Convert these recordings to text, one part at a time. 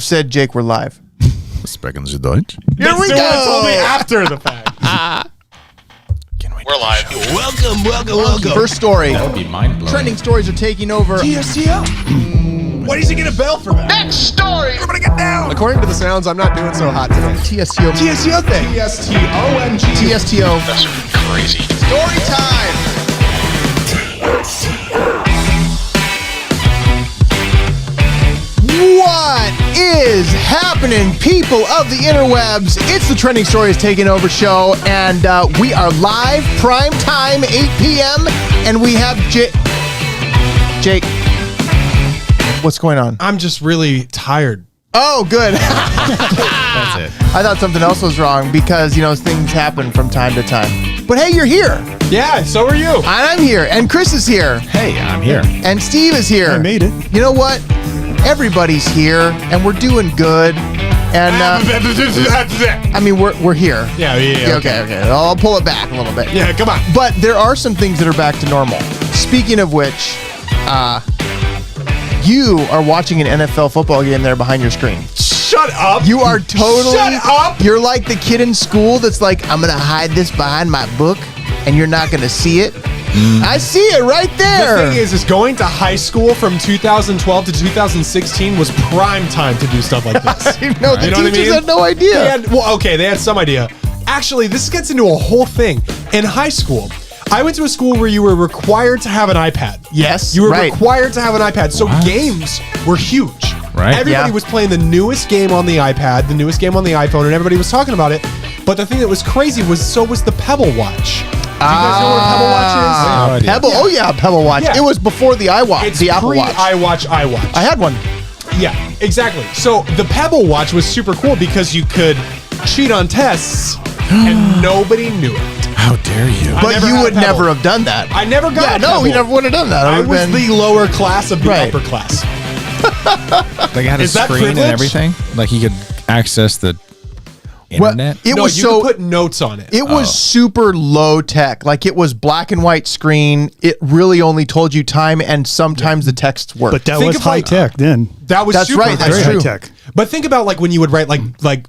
said, Jake, we're live. Sprechen Sie Deutsch? Here we go. Told me after the fact. We're live. Welcome. First story. That would be mind-blowing. Trending stories are taking over. TSTO. Why does he get a bell for that? Next story. Everybody get down. According to the sounds, I'm not doing so hot today. TSTO. TSTO thing. TSTOMG. TSTO. That's crazy. Story time. What is happening, people of the interwebs? It's the Trending Stories Taking Over show, and we are live, prime time, 8 p.m., and we have Jake. What's going on? I'm just really tired. Oh, good. That's it. I thought something else was wrong because, things happen from time to time. But hey, you're here. Yeah, so are you. I'm here, and Chris is here, Hey, I'm here. and Steve is here. I made it. You know what? Everybody's here, and we're doing good. And I mean, we're here. Yeah. Okay. I'll pull it back a little bit. Yeah, come on. But there are some things that are back to normal. Speaking of which, you are watching an NFL football game there behind your screen. Shut up. You are totally. Shut up. You're like the kid in school that's like, I'm gonna hide this behind my book, and you're not gonna see it. I see it right there. The thing is going to high school from 2012 to 2016 was prime time to do stuff like this. You know, the You know what I teachers mean? had no idea. They had some idea. Actually, this gets into a whole thing. In high school, I went to a school where you were required to have an iPad. Yes, You were right. required to have an iPad. So games were huge. Right. Everybody Yeah. was playing the newest game on the iPad, the newest game on the iPhone, and everybody was talking about it. But the thing that was crazy was the Pebble Watch. Do you guys know what Pebble Watch No idea. Pebble. Oh yeah, Pebble Watch. Yeah. It was before the iWatch, is? It's the Apple Watch. iWatch. I had one. Yeah, exactly. So the Pebble Watch was super cool because you could cheat on tests and nobody knew it. How dare you? I But never you had a would Pebble. never have done that. I never got Yeah, a no, Pebble. we never would have done that. I was the lower class of the Right. upper class. Like, it had a Is that screen and privilege? everything? Like, you could access the Well, internet? it No, was you so. could put notes on it. It was super low tech. Like it was black and white screen. It really only told you time, and sometimes the texts worked. But that Think was of high like- tech then. That was That's super right, that's Very true. high tech. But think about like when you would write like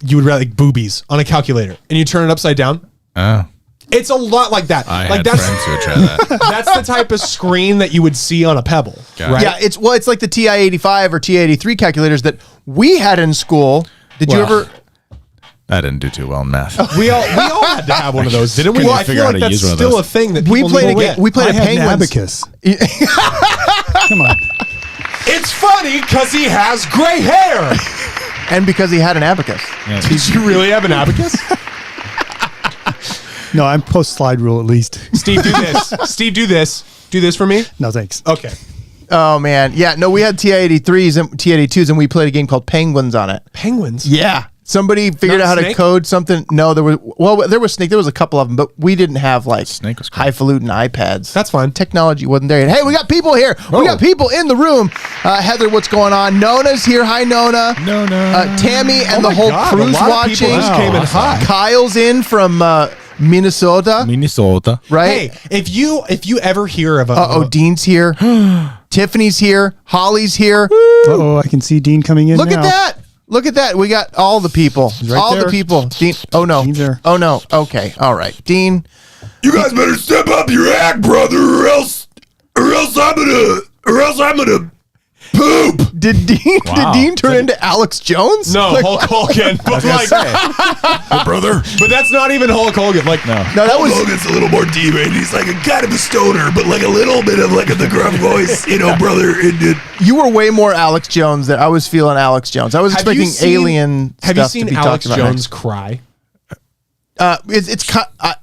you would write like boobies on a calculator and you turn it upside down. Oh. It's a lot like that. I like had friends who would try that. that's the type of screen that you would see on a Pebble, Got it. right? yeah, it's like the TI-85 or TI-83 calculators that we had in school. Did you Well, ever? I didn't do too well in math. We all had to have one of those, didn't we? Couldn't I figure feel out like how to that's use one of still those. a thing that We people played a need to game. get. We played I a had an penguins. abacus. Come on. It's funny because he has gray hair. And because he had an abacus. Yeah. Did you really have an abacus? No, I'm post slide rule at least. Steve, do this. Steve, do this. Do this for me. No, thanks. Okay. Oh man, yeah. No, we had TI-83s and TI-82s, and we played a game called Penguins on it. Penguins. Yeah. Somebody figured Not out how to Snake? code something. No, there was Snake. There was a couple of them, but we didn't have like Snake was cool. highfalutin iPads. That's fine. Technology wasn't there yet. Hey, we got people here. We got people in the room. Heather, what's going on? Nona's here. Hi, Nona. No. Tammy and Oh the my whole God, crew's a lot of people watching. just came in hot. Kyle's in from Minnesota, Minnesota. right? Hey, if you ever hear of a Dean's here. Tiffany's here. Holly's here. Uh-oh, I can see Dean coming in Look now. at that. Look at that. We got all the people. right all the there. people. Dean. Oh, no. Dean's there. Oh, no. Okay. All right. Dean. You guys better step up your act, brother, or else I'm gonna poop. Did Wow. Dean turn into Alex Jones? no Like, Hulk Hogan, but like, Hey, brother. but that's not even Hulk Hogan. Like, No. no, that was. Logan's a little more deep-brained. He's like a kind of a stoner, but like a little bit of like the gruff voice, brother. You were way more Alex Jones than I was feeling Alex Jones. I was Have you expecting seen- alien have you stuff to seen be Alex talked about Jones next. cry?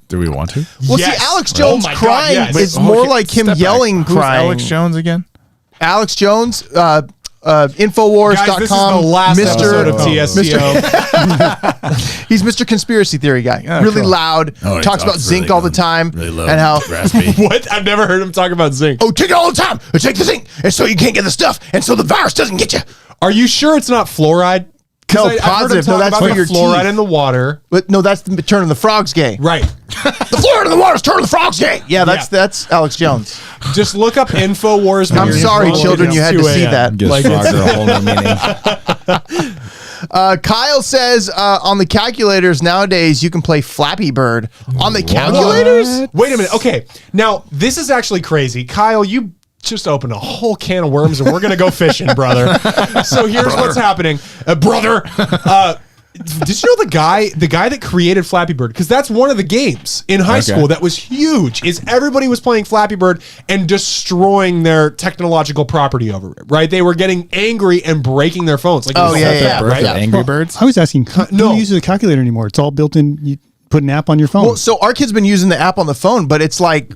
Do we want to? Well, Yes. see, Alex Oh Jones my God, crying yes. is Wait, more okay, like him step back. yelling, Who's crying. Alex Jones again? Alex Jones, Infowars.com. Guys, this is the last episode of TSTO. He's Mr. Conspiracy Theory guy. Really cool. loud. Oh, he talks about talks zinc really all the loud, time. really loud, and how. raspy. What? I've never heard him talk about zinc. Oh, take it all the time. Take the zinc. And so you can't get the stuff. And so the virus doesn't get you. Are you sure it's not fluoride? 'Cause No, I've heard him positive. No, talk that's about for the your fluoride teeth. in the water. But no, that's the turning the frogs gay. Right. The fluoride in the water's turning the frogs gay. Yeah, that's Alex Jones. Just look up Infowars. I'm sorry, children, you had to see that. Gives Like, frogs a whole new meaning. Kyle says on the calculators nowadays you can play Flappy Bird on the calculators. Wait a minute. Okay, now this is actually crazy. Kyle, you just opened a whole can of worms, and we're gonna go fishing, brother. So here's what's happening, brother. Did you know the guy that created Flappy Bird? Because that's one of the games in high school that was huge. Is everybody was playing Flappy Bird and destroying their technological property over it? Right? They were getting angry and breaking their phones. Like, Right? Angry Birds. I was asking, who uses a calculator anymore? It's all built in. You put an app on your phone. Well, so our kid's been using the app on the phone, but it's like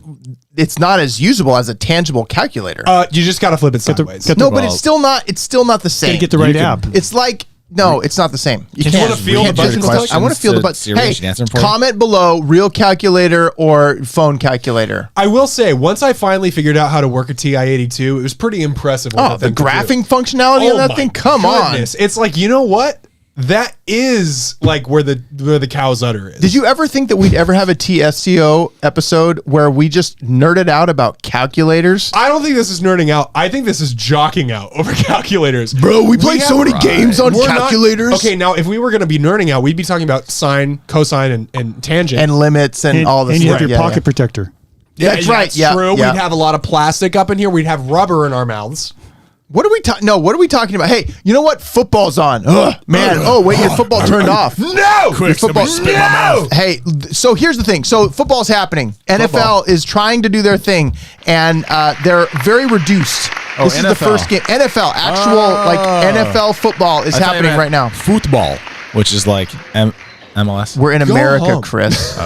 it's not as usable as a tangible calculator. You just gotta flip it sideways. No, but it's still not. It's still not the same. Gotta get the right app. It's like. No, it's not the same. You Can you wanna feel the buttons? I want to feel the buttons. Siri Hey, should answer them for you. comment below, real calculator or phone calculator. I will say, once I finally figured out how to work a TI-82, it was pretty impressive. Oh, the graphing functionality of that thing? Come on. It's like, you know what? That is like where the cow's udder is. Did you ever think that we'd ever have a TSTO episode where we just nerded out about calculators? I don't think this is nerding out. I think this is jocking out over calculators. Bro, we played so many games on We're not- calculators. okay, now if we were going to be nerding out, we'd be talking about sine, cosine, and tangent. And limits and all this and you stuff. have your Yeah, pocket protector. yeah. That's right. That's Yeah, true. yeah. We'd have a lot of plastic up in here. We'd have rubber in our mouths. What are we talking? No, what are we talking about? Hey, you know what? Football's on. Ugh, man. Oh, wait, your football turned off. No! Your football. Hey, so here's the thing. So football's happening. NFL is trying to do their thing, and they're very reduced. This is the NFL. first game. NFL, actual like NFL football is happening right now. Football, which is like MLS. We're in America, home. Chris.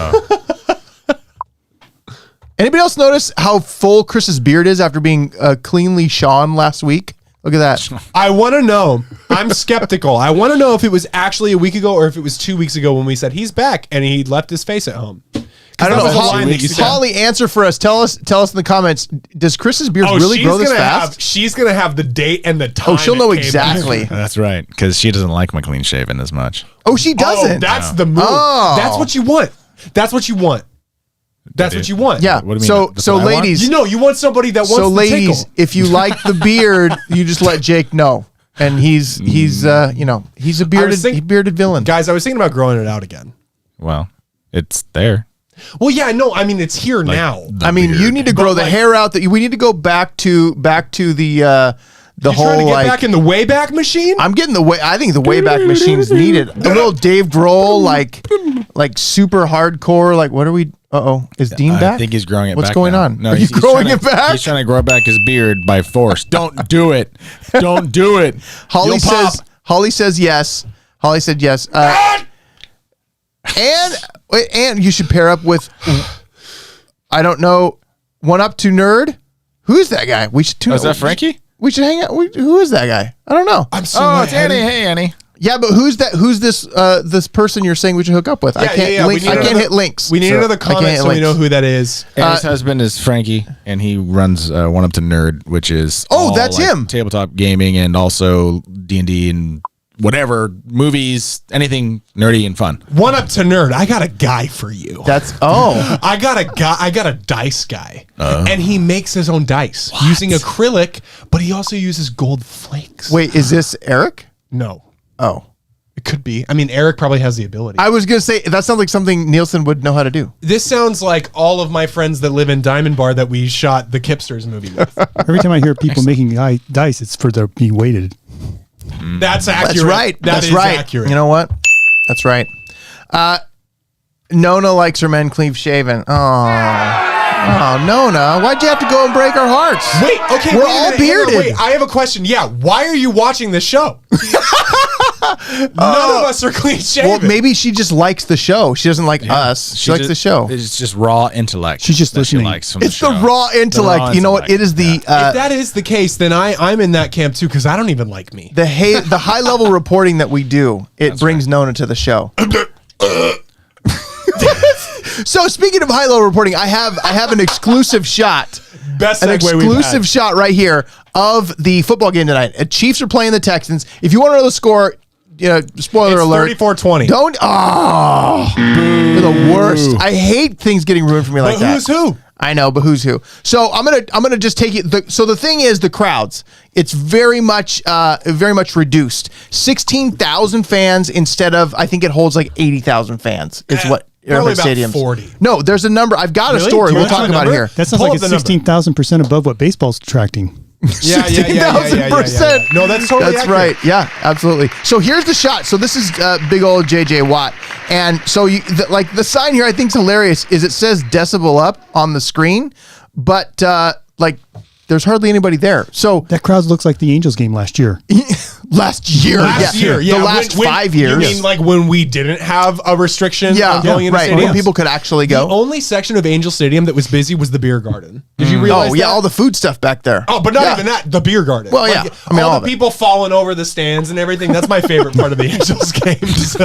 Anybody else notice how full Chris's beard is after being cleanly shorn last week? Look at that. I want to know. I'm skeptical. I want to know if it was actually a week ago or if it was 2 weeks ago when we said he's back and he left his face at home. I don't that know. was the line that you said. Holly, answer for us. Tell us in the comments. Does Chris's beard really grow this fast? She's gonna have the date and the time. Oh, she'll it know came exactly. out. That's right, because she doesn't like my clean shaven as much. Oh, she doesn't. Oh, that's the move. Oh. That's what you want. That's what you want. That's what you want. Yeah. What do you mean? So, That's so what I want? ladies, You want somebody that wants so to ladies, tickle. if you like the beard, you just let Jake know, and he's he's a bearded villain. Guys, I was thinking about growing it out again. Well, it's there. Well, yeah, no, I mean it's here now. I mean, you need to grow the hair out. That we need to go back to the You're whole trying to get like. back in the Wayback Machine? I'm getting the way. I think the Wayback Machine's needed. A little Dave Grohl, like super hardcore. Like, what are we? Is Dean back? I think he's growing it What's back. going now. on? No, Are you he's growing trying it back? He's trying to grow back his beard by force. Don't do it. Don't do it. Holly You'll says. pop. Holly says yes. Holly said yes. And you should pair up with. I don't know. One up to nerd. Who is that guy? We should tune. Oh, is that Frankie? We should hang out. Who is that guy? I don't know. I'm so Oh, it's ahead. Annie. Hey, Annie. Yeah, but who's that? Who's this person you're saying we should hook up with? I can't. We need I can't another- hit links. We need So another I can't comment hit so we links. know who that is. Annie's husband is Frankie, and he runs One Up to Nerd, which is Oh, all, that's like, him. tabletop gaming and also D&D and whatever movies, anything nerdy and fun. One up to nerd. I got a guy for you. That's I got a guy. I got a dice guy, and he makes his own dice using acrylic, but he also uses gold flakes. Wait, is this Eric? No, Oh, it could be. I mean, Eric probably has the ability. I was gonna say that sounds like something Nielsen would know how to do. This sounds like all of my friends that live in Diamond Bar that we shot the Kipsters movie with. Every time I hear people making dice, it's for their be weighted. That's accurate. That's right. That That's is right. accurate. You know what? That's right. Nona likes her men clean shaven. Oh, Nona, why'd you have to go and break our hearts? Wait, okay, We're wait a all minute, hang on, bearded. Wait, I have a question. Yeah, why are you watching this show? None of us are clean shaven. Well, maybe she just likes the show. She doesn't like us. She likes the show. It's just raw intellect. She's just that listening. She likes from It's the the show. raw intellect. raw You know what? It intellect. is the if that is the case, then I'm in that camp too because I don't even like me. the high level reporting that we do. It brings Nona to the show. So speaking of high level reporting, I have an exclusive shot. Best An segue we've exclusive had. shot right here of the football game tonight. Chiefs are playing the Texans. If you want to know the score, spoiler It's alert. 34-20. Don't. Oh, you're the worst. I hate things getting ruined for me like But that. who's who? I know, but who's who? So I'm gonna just take it. So the thing is, the crowds. It's very much reduced. 16,000 fans instead of, I think it holds like 80,000 fans. Is what probably Urban about Stadium's. 40. No, there's a number. I've got a Really? story. Do you We'll want talk the about it number? here. That sounds Pull like up it's the number. 16,000% above what baseball's attracting. Yeah. 16,000%. No, that's totally That's accurate. right. Yeah, absolutely. So here's the shot. So this is big old JJ Watt, and so like the sign here I think is hilarious. Is it says decibel up on the screen, but like there's hardly anybody there. So That crowd looks like the Angels game last year. last year, the last 5 years. You mean like when we didn't have a restriction on going into right. stadiums? When people could actually go. The only section of Angel Stadium that was busy was the beer garden. Did you realize that? all the food stuff back there. Oh, but not even that. The beer garden. Well, yeah. I mean, all all of the it. people falling over the stands and everything. That's my favorite part of the Angels games.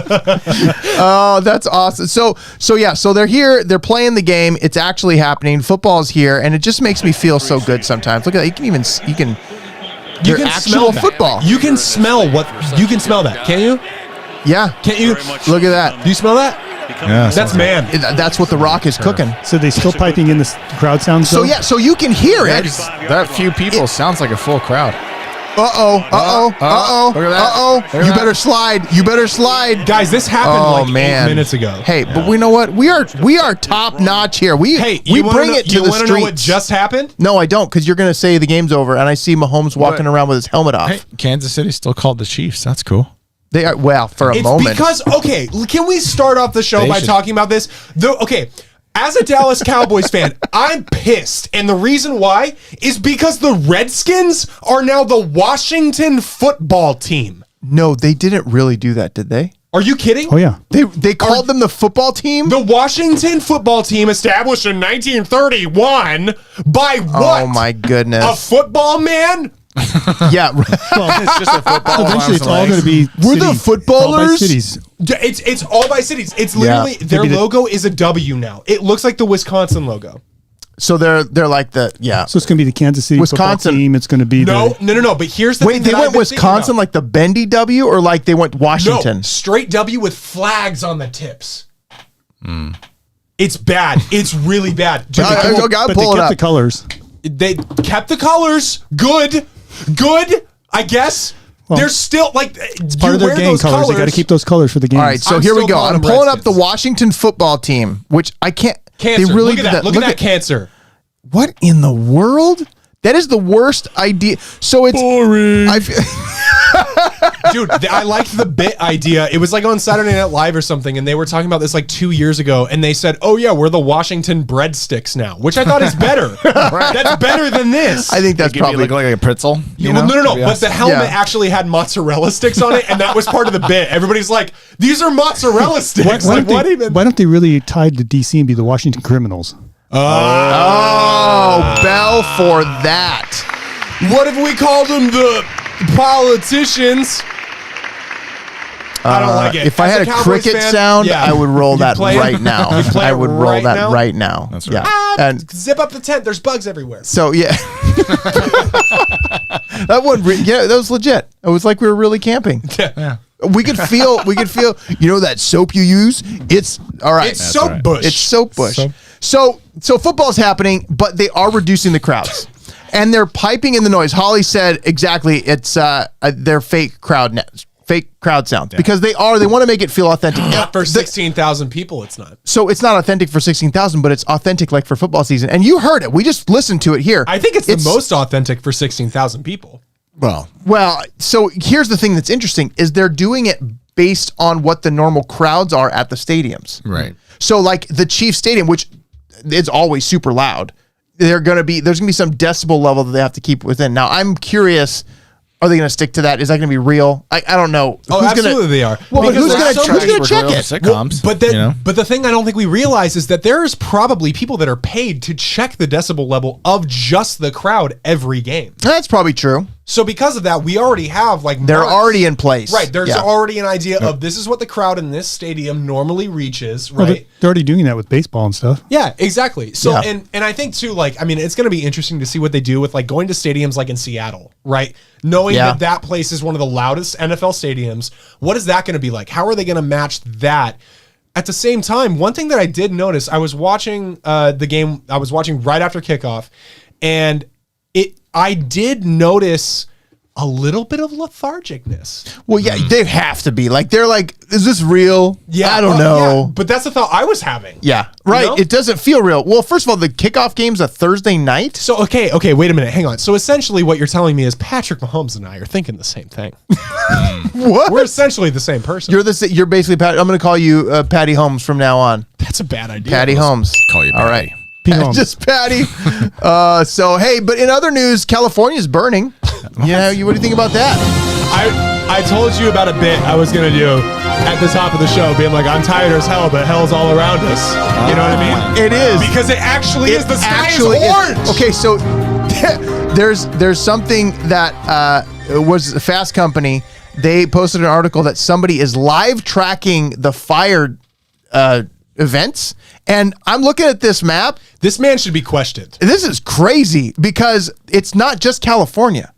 Oh, that's awesome. So they're here, they're playing the game. It's actually happening. Football's here, and it just makes me feel so good sometimes. Look at that. You can You They're can actual smell that. football. You can smell that, can't you? Yeah. Can't you? Look at that. Do you smell that? Yeah, That's man. That's what the Rock is cooking. So they still piping in the crowd sounds. So yeah, so you can hear it. that few people sounds like a full crowd. Look at that. You better slide. You better slide. Guys, this happened 8 minutes ago. Hey, but we know what? We are top notch here. We bring it to you the wanna know what streets. just happened? No, I don't, because you're going to say the game's over, and I see Mahomes walking around with his helmet off. Hey, Kansas City still called the Chiefs. That's cool. They are for a It's moment. because, okay, can we start off the show They by should- talking about this? As a Dallas Cowboys fan, I'm pissed. And the reason why is because the Redskins are now the Washington football team. No, they didn't really do that, did they? Are you kidding? Oh yeah. They called them the football team. The Washington football team established in 1931 by what? Oh my A goodness! football man? Yeah, Well, It's just a football. eventually it's all going to be. We're the cities, footballers? all by cities. It's all by cities. It's literally their Maybe the- logo is a W now. It looks like the Wisconsin logo. so they're like the So it's going to be the Kansas City Wisconsin. football team. It's going to be No. the, But here's the Wait, thing they that I've went been thinking Wisconsin about. like the bendy W, or like they went Washington? No, straight W with flags on the tips. It's bad. It's really bad. Dude, Okay, I'll but they pull it kept up. the colors. they kept the colors. Good. I guess. They're still like it's Part of their game colors. They got to keep those colors for the games. All right, so I'm here we still go. calling I'm them pulling up the Redskins. Washington football team, which I can't. Cancer. They really look at did that. Look at that cancer. What in the world? That is the worst idea. So it's boring. Dude, I liked the bit idea. It was like on Saturday Night Live or something, and they were talking about this like 2 years ago, and they said, "Oh yeah, we're the Washington breadsticks now," which I thought is better. That's better than this. I think that's probably like a pretzel. You Well, know? no. But the helmet Yeah. actually had mozzarella sticks on it, and that was part of the bit. Everybody's like, "These are mozzarella sticks." Why Like, don't what they, even? why don't they really tie to DC and be the Washington Criminals? Oh, Bell for that. What if we called them the politicians? I don't like it. If I As had a Cowboys cricket fan, sound, yeah. I would roll You'd that play it? right now. You'd play I it would roll right that now? right now. That's right. Yeah. And Zip up the tent. There's bugs everywhere. so yeah. That one, that was legit. It was like we were really camping. Yeah. We could feel, you know, that soap you use? It's all right. It's soap right. bush. It's soap bush. So football's happening, but they are reducing the crowds. And they're piping in the noise. Holly said exactly, it's their fake crowd sound, because they want to make it feel authentic. Not for 16,000 people, it's not. So it's not authentic for 16,000, but it's authentic like for football season. And you heard it. We just listened to it here. I think it's the most authentic for 16,000 people. Well, so here's the thing that's interesting is they're doing it based on what the normal crowds are at the stadiums. Right. So like the Chiefs Stadium, which is always super loud, there's going to be some decibel level that they have to keep within. Now I'm curious, are they going to stick to that? Is that going to be real? I don't know. Oh, absolutely they are. Well, but Because who's there's going so to many- check it? Sitcoms. But the thing I don't think we realize is that there's probably people that are paid to check the decibel level of just the crowd every game. That's probably true. So because of that, we already have like They're marks. already in place. Right. There's Yeah. already an idea of this is what the crowd in this stadium normally reaches, Well, right? they're already doing that with baseball and stuff. Yeah, exactly. So Yeah. and I think too, like, I mean, it's gonna be interesting to see what they do with like going to stadiums like in Seattle, right? Knowing Yeah. that place is one of the loudest NFL stadiums. What is that gonna be like? How are they gonna match that at the same time, one thing that I did notice, I was watching the game. I was watching right after kickoff, and I did notice a little bit of lethargicness. Well, yeah, they have to be. Like, they're like, is this real? Yeah, I don't know. Yeah, but that's the thought I was having. Yeah, right. You know? It doesn't feel real. Well, first of all, the kickoff game's a Thursday night. So, okay, wait a minute. Hang on. So essentially what you're telling me is Patrick Mahomes and I are thinking the same thing. What? We're essentially the same person. You're basically Pat. I'm going to call you Patty Holmes from now on. That's a bad idea. Patty Holmes. Call you All Patty. right. Pete Holmes. Just Patty. So, hey, but in other news, California's burning. Yeah, what do you think about that? I told you about a bit I was going to do at the top of the show, being like, I'm tired as hell, but hell's all around us. You know what I mean? It is. Because it actually is. The sky actually is orange. Okay, so there's something that was a Fast Company. They posted an article that somebody is live tracking the fire events, and I'm looking at this map. This man should be questioned. This is crazy because it's not just California.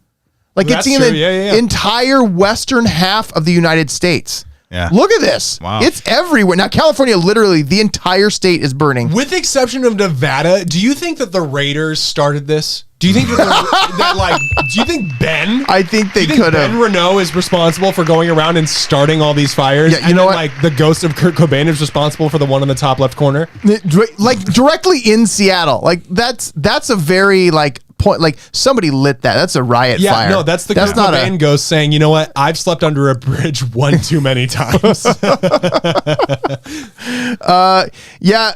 Like, That's it's in true. the Yeah. entire western half of the United States. Yeah. Look at this. Wow. It's everywhere. Now, California, literally, the entire state is burning. With the exception of Nevada, do you think that the Raiders started this? Do you think do you think Ben? I think they do you think could Ben have. Renault is responsible for going around and starting all these fires? Yeah, you And know then, what? Like the ghost of Kurt Cobain is responsible for the one in the top left corner. Like, directly in Seattle. Like, that's a very, like, point. Like, somebody lit that. That's a riot Yeah, fire. no, that's the Kurt not Cobain ghost saying, you know what? I've slept under a bridge one too many times. Yeah,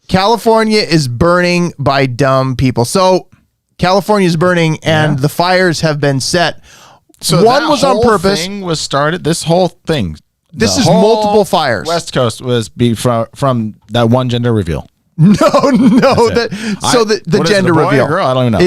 California is burning by dumb people. So California is burning, and the fires have been set. So one that was on whole purpose. Thing was started. This whole thing. This the is whole multiple fires. West Coast was from that one gender reveal. No. The What is it, gender a boy or reveal. girl? I don't even know.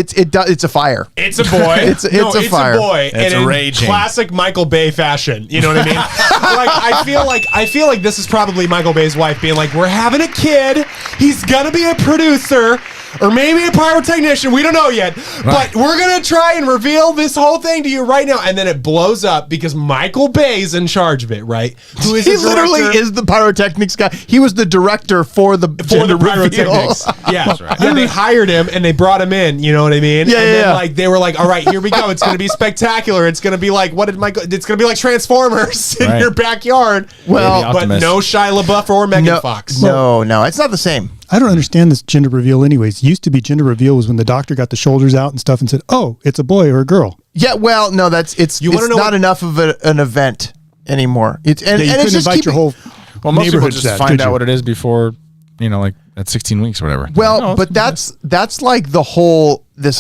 It's a fire. It's a boy. It's a fire. A boy. It's and in raging. classic Michael Bay fashion. You know what I mean? I feel like this is probably Michael Bay's wife being like, we're having a kid. He's gonna be a producer. Or maybe a pyrotechnician. We don't know yet. But we're going to try and reveal this whole thing to you right now. And then it blows up because Michael Bay's in charge of it, right? Who is He literally is the pyrotechnics guy. He was the director for the pyrotechnics. Yeah. Yeah, they hired him and they brought him in. You know what I mean? Yeah, and then, yeah. like, they were like, all right, here we go. It's going to be spectacular. It's going to be like, it's going to be like Transformers in Right. your backyard. Well, but Optimus. no Shia LaBeouf or Megan Fox. No, it's not the same. I don't understand this gender reveal anyways. Used to be gender reveal was when the doctor got the shoulders out and stuff and said, oh, it's a boy or a girl. Yeah, well, no, it's You wanna know not what- enough of an event anymore. It's and, Yeah, you and it's couldn't just invite your whole Well, most people neighborhood just to that, find could out you? what it is before, like at 16 weeks or whatever. Well, No, but that's like this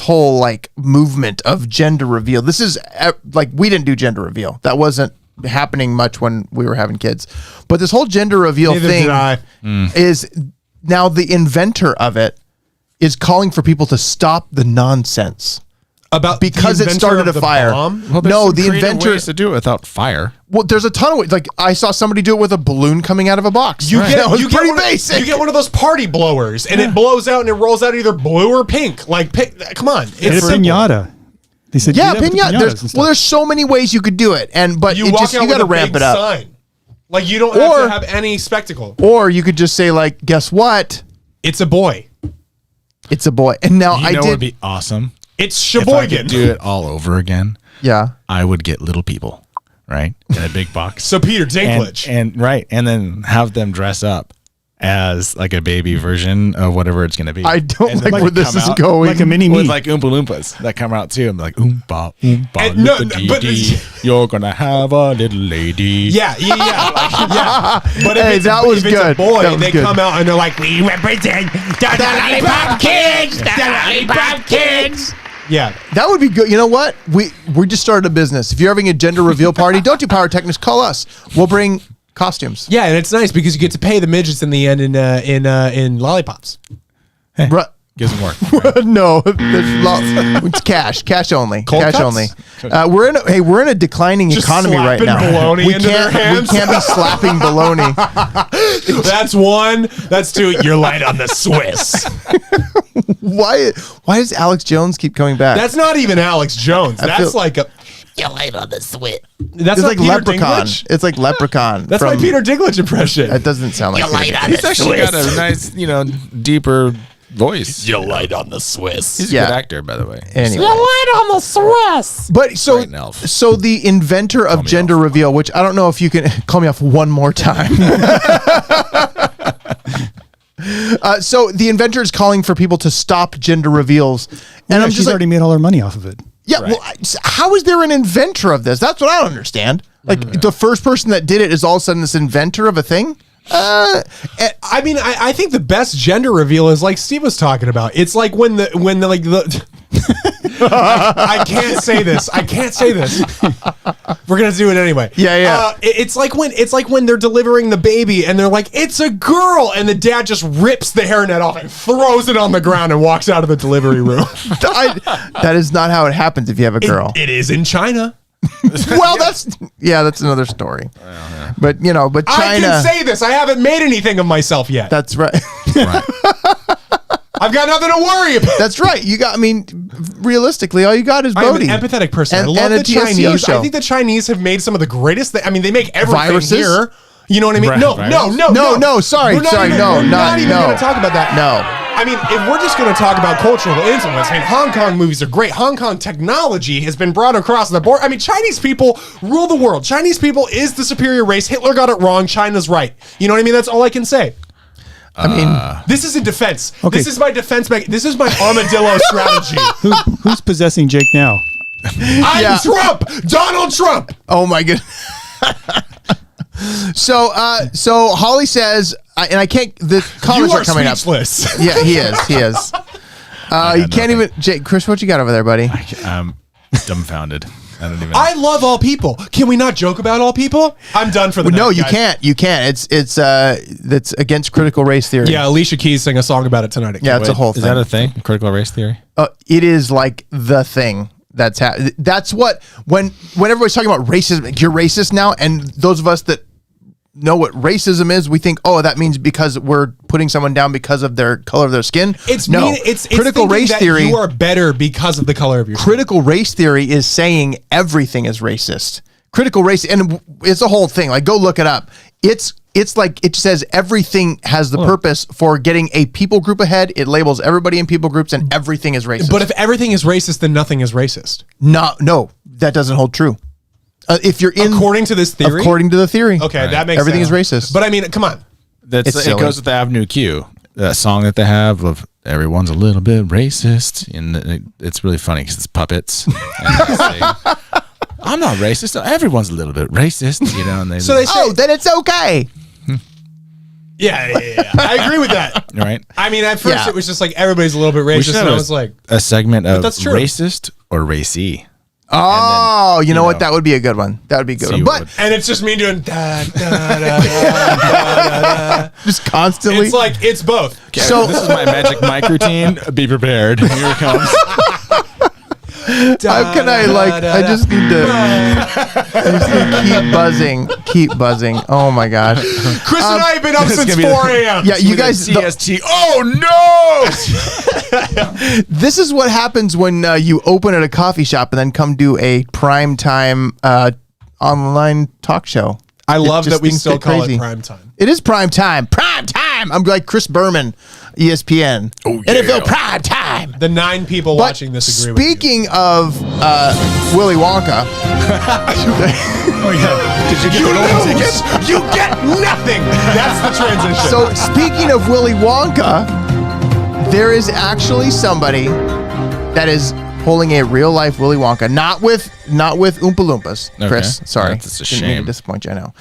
whole like movement of gender reveal. This is like, we didn't do gender reveal. That wasn't happening much when we were having kids. But this whole gender reveal Neither thing did I. is now the inventor of it is calling for people to stop the nonsense. About Because the it inventor started of a the fire. bomb? Well, there's No, some the creative inventor- ways to do it without fire. Well, there's a ton of ways. Like, I saw somebody do it with a balloon coming out of a box. That was pretty basic. You get one of those party blowers, and it blows out and it rolls out either blue or pink. Like, come on, It's a simple. pinata. They said, Yeah, do that with the pinata. pinatas and stuff. There's so many ways you could do it, but You it walk just out you with got to a ramp big it up. sign. Like, you don't have to have any spectacle. Or you could just say, like, guess what? It's a boy. It's a boy. And now You I know what did. would be awesome? It's If I could Sheboygan. do it all over again, Yeah. I would get little people, right? In a big box. So Peter Dinklage. And then have them dress up as like a baby version of whatever it's going to be. I don't And then like they where this come is out going. like a mini with me. like Oompa Loompas that come out too. I'm like, Oompa, Oompa, And no, Loompa but- dee dee. You're going to have a little lady. yeah. But if Hey, it's, that a, was if it's a good. boy, That was they good. come out and they're like, we represent the Lollipop Kids, the Lollipop Kids. Yeah. That would be good. You know what? We just started a business. If you're having a gender reveal party, don't do pyrotechnics. Call us. We'll bring costumes. Yeah, and it's nice because you get to pay the midgets in the end in lollipops. Ru- Gives them work. no, it's cash only. Cold cash cuts? only. We're in a declining Just economy right slapping now. bologna we into their can't hands? we can't be slapping bologna. That's one. That's two. You're light on the Swiss. Why does Alex Jones keep coming back? That's not even Alex Jones. That's feel- like a. That's It's not like Peter Leprechaun. Dinklage? It's like Leprechaun. That's my Peter Dinklage impression. It doesn't sound like Peter. He's actually got a nice, deeper voice. You light on the Swiss. He's a good actor, by the way. Anyway. on the Swiss. But so, Great elf. so the inventor of gender reveal, which I don't know if you can call me off one more time. So the inventor is calling for people to stop gender reveals, and I'm she's just like, already made all her money off of it. yeah. Well, how is there an inventor of this? That's what I don't understand. Like the first person that did it is all of a sudden this inventor of a thing. I mean, I think the best gender reveal is like Steve was talking about. It's like when the I can't say this. I can't say this. We're gonna do it anyway. Yeah. It's like when they're delivering the baby and they're like, it's a girl, and the dad just rips the hairnet off and throws it on the ground and walks out of the delivery room. That is not how it happens if you have a girl. It is in China. Well, that's another story. But China. I can say this. I haven't made anything of myself yet. That's right. I've got nothing to worry about. That's right. You got. I mean, realistically, all you got is I am Bodhi. an empathetic person. And- I love and a the TSTO Chinese. show. I think the Chinese have made some of the greatest. I mean, they make everything Viruses? here. You know what I mean? Right, No. Sorry, We're not sorry, even, no, we're not even no. going to talk about that. No. I mean, if we're just going to talk about cultural influence, I mean, Hong Kong movies are great. Hong Kong technology has been brought across the board. I mean, Chinese people rule the world. Chinese people is the superior race. Hitler got it wrong. China's right. You know what I mean? That's all I can say. I mean, This is in defense. Okay. This is my defense. This is my armadillo strategy. Who's possessing Jake now? I'm Yeah. Trump. Donald Trump. oh my goodness. So Holly says, and I can't. The comments You are are coming speechless. up. Yeah, he is. He is. You can't even. Jake, Chris, what you got over there, buddy? I'm dumbfounded. I don't even. I love all people. Can we not joke about all people? I'm done for the No, night, you guys. can't. You can't. It's that's against critical race theory. Yeah, Alicia Keys sang a song about it tonight. Yeah, it's a whole Is thing. that a thing? Critical race theory? It is like the thing that's what when everybody's talking about racism, like, you're racist now, and those of us that know what racism is, we think, oh, that means because we're putting someone down because of their color of their skin. It's critical thinking race that theory. You are better because of the color of your skin. Critical race theory is saying everything is racist. Critical race, and it's a whole thing. Like, go look it up. It's like it says everything has the purpose for getting a people group ahead. It labels everybody in people groups, and everything is racist. But if everything is racist, then nothing is racist. no, that doesn't hold true. If you're in According to this theory? according to the theory, Okay, that makes everything sense. is racist. But I mean, come on. That's It's it silly. goes with the Avenue Q, that song that they have of everyone's a little bit racist, and it's really funny because it's puppets. And they say, I'm not racist. Everyone's a little bit racist, And they So they say, oh, then it's okay. yeah. I agree with that. right. I mean, at first Yeah. it was just like everybody's a little bit We racist, should and have I was like, a segment of that's true. racist or racy. Oh, you know what? know, That would be a good one. That would be a good see one. what But and it's just me doing da, da, da, da, da. just constantly. It's like, it's both. Okay, So- this is my magic mic routine. Be prepared. Here it comes. how can I I just need to keep buzzing. Oh my gosh. Chris and I have been up It's since gonna be 4 a.m. Yeah, you guys. TST. Oh no! This is what happens when you open at a coffee shop and then come do a prime time online talk show. I love just that we things still get call crazy. it prime time. It is prime time. Prime time. I'm like Chris Berman, ESPN. Oh, yeah. NFL prime time. The 9 people But watching this agree with you. speaking of Willy Wonka, Oh yeah. Did you get You the golden lose. ticket? You get nothing. That's the transition. so speaking of Willy Wonka, there is actually somebody that is pulling a real life Willy Wonka, not with Oompa Loompas, Chris. Okay. Sorry, That's a Didn't mean to shame. disappoint you. I know,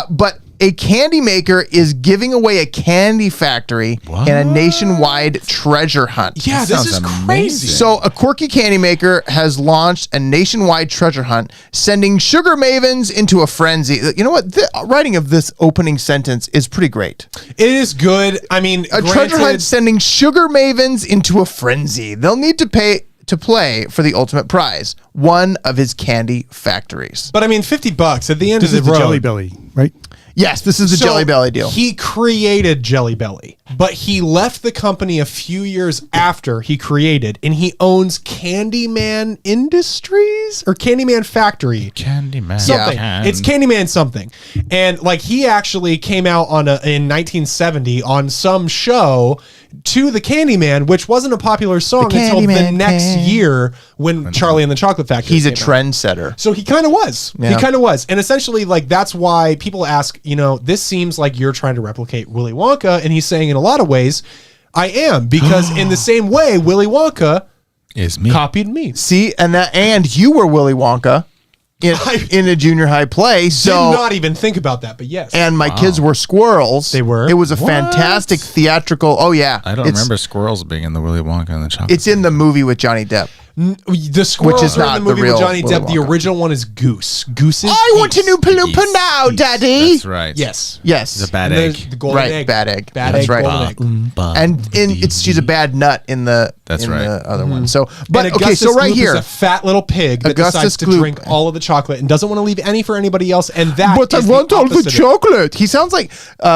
but a candy maker is giving away a candy factory in a nationwide treasure hunt. yeah, this is sounds crazy. So a quirky candy maker has launched a nationwide treasure hunt, sending sugar mavens into a frenzy. You know what? The writing of this opening sentence is pretty great. It is good. I mean, A treasure hunt sending sugar mavens into a frenzy. They'll need to pay to play for the ultimate prize, one of his candy factories. but I mean, $50 at the end This of is the the road. Jelly Belly, right? Yes, this is the So Jelly Belly deal. He created Jelly Belly, but he left the company a few years after he created, and he owns Candyman Industries or Candyman Factory. Candyman. Something. Can. It's Candyman something. And like he actually came out in 1970 on some show to the Candyman, which wasn't a popular song until the Candyman next can. year when Charlie and the Chocolate Factory He's a came out. trendsetter. So he kind of was. Yeah. He kind of was. And essentially, like, that's why people ask, this seems like you're trying to replicate Willy Wonka. And he's saying in a lot of ways, I am. Because in the same way, Willy Wonka Is me. copied me. See, and you were Willy Wonka in a junior high play. So Did not even think about that, but yes. and my kids were squirrels. They were? It was a fantastic theatrical. Oh yeah, I don't It's- remember squirrels being in the Willy Wonka and the Chocolate. It's in the movie with Johnny Depp. The squirrels is are in not the movie the real with Johnny Willy Depp. The Wonka. original one is Goose. Goose is I want a new paloopa Geese. now, Geese. Daddy. That's right. Yes. Yes, It's a bad And egg. The golden Right, egg. bad egg. Bad That's egg, right. golden egg. and she's a bad nut in the That's in right. the other one. So, but And okay, Augustus so right Gloop here, is a fat little pig that Augustus decides to Gloop. drink all of the chocolate and doesn't want to leave any for anybody else. And that but I is want all the opposite of- chocolate. He sounds like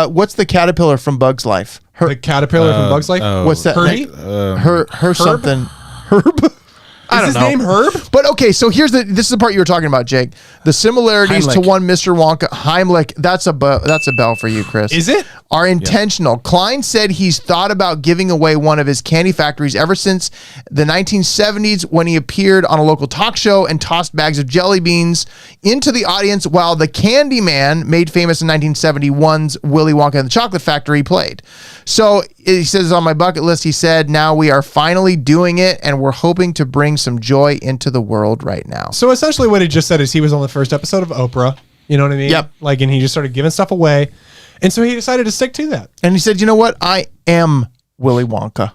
what's the caterpillar from Bug's Life? The caterpillar from Bugs Life. What's that? Herbie? Her something. Herb. I don't Is his know. name Herb? But okay, so this is the part you were talking about, Jake. The similarities to Heimlich. one Mr. Wonka. Heimlich. That's a bell for you, Chris. Is it? Are intentional. Klein said he's thought about giving away one of his candy factories ever since the 1970s when he appeared on a local talk show and tossed bags of jelly beans into the audience while the Candyman, made famous in 1971's Willy Wonka and the Chocolate Factory, played. So he says on my bucket list, he said, now we are finally doing it and we're hoping to bring some joy into the world right now. So essentially what he just said is he was on the first episode of Oprah. You know what I mean? Yep. Like, and he just started giving stuff away. And so he decided to stick to that. And he said, you know what? I am Willy Wonka.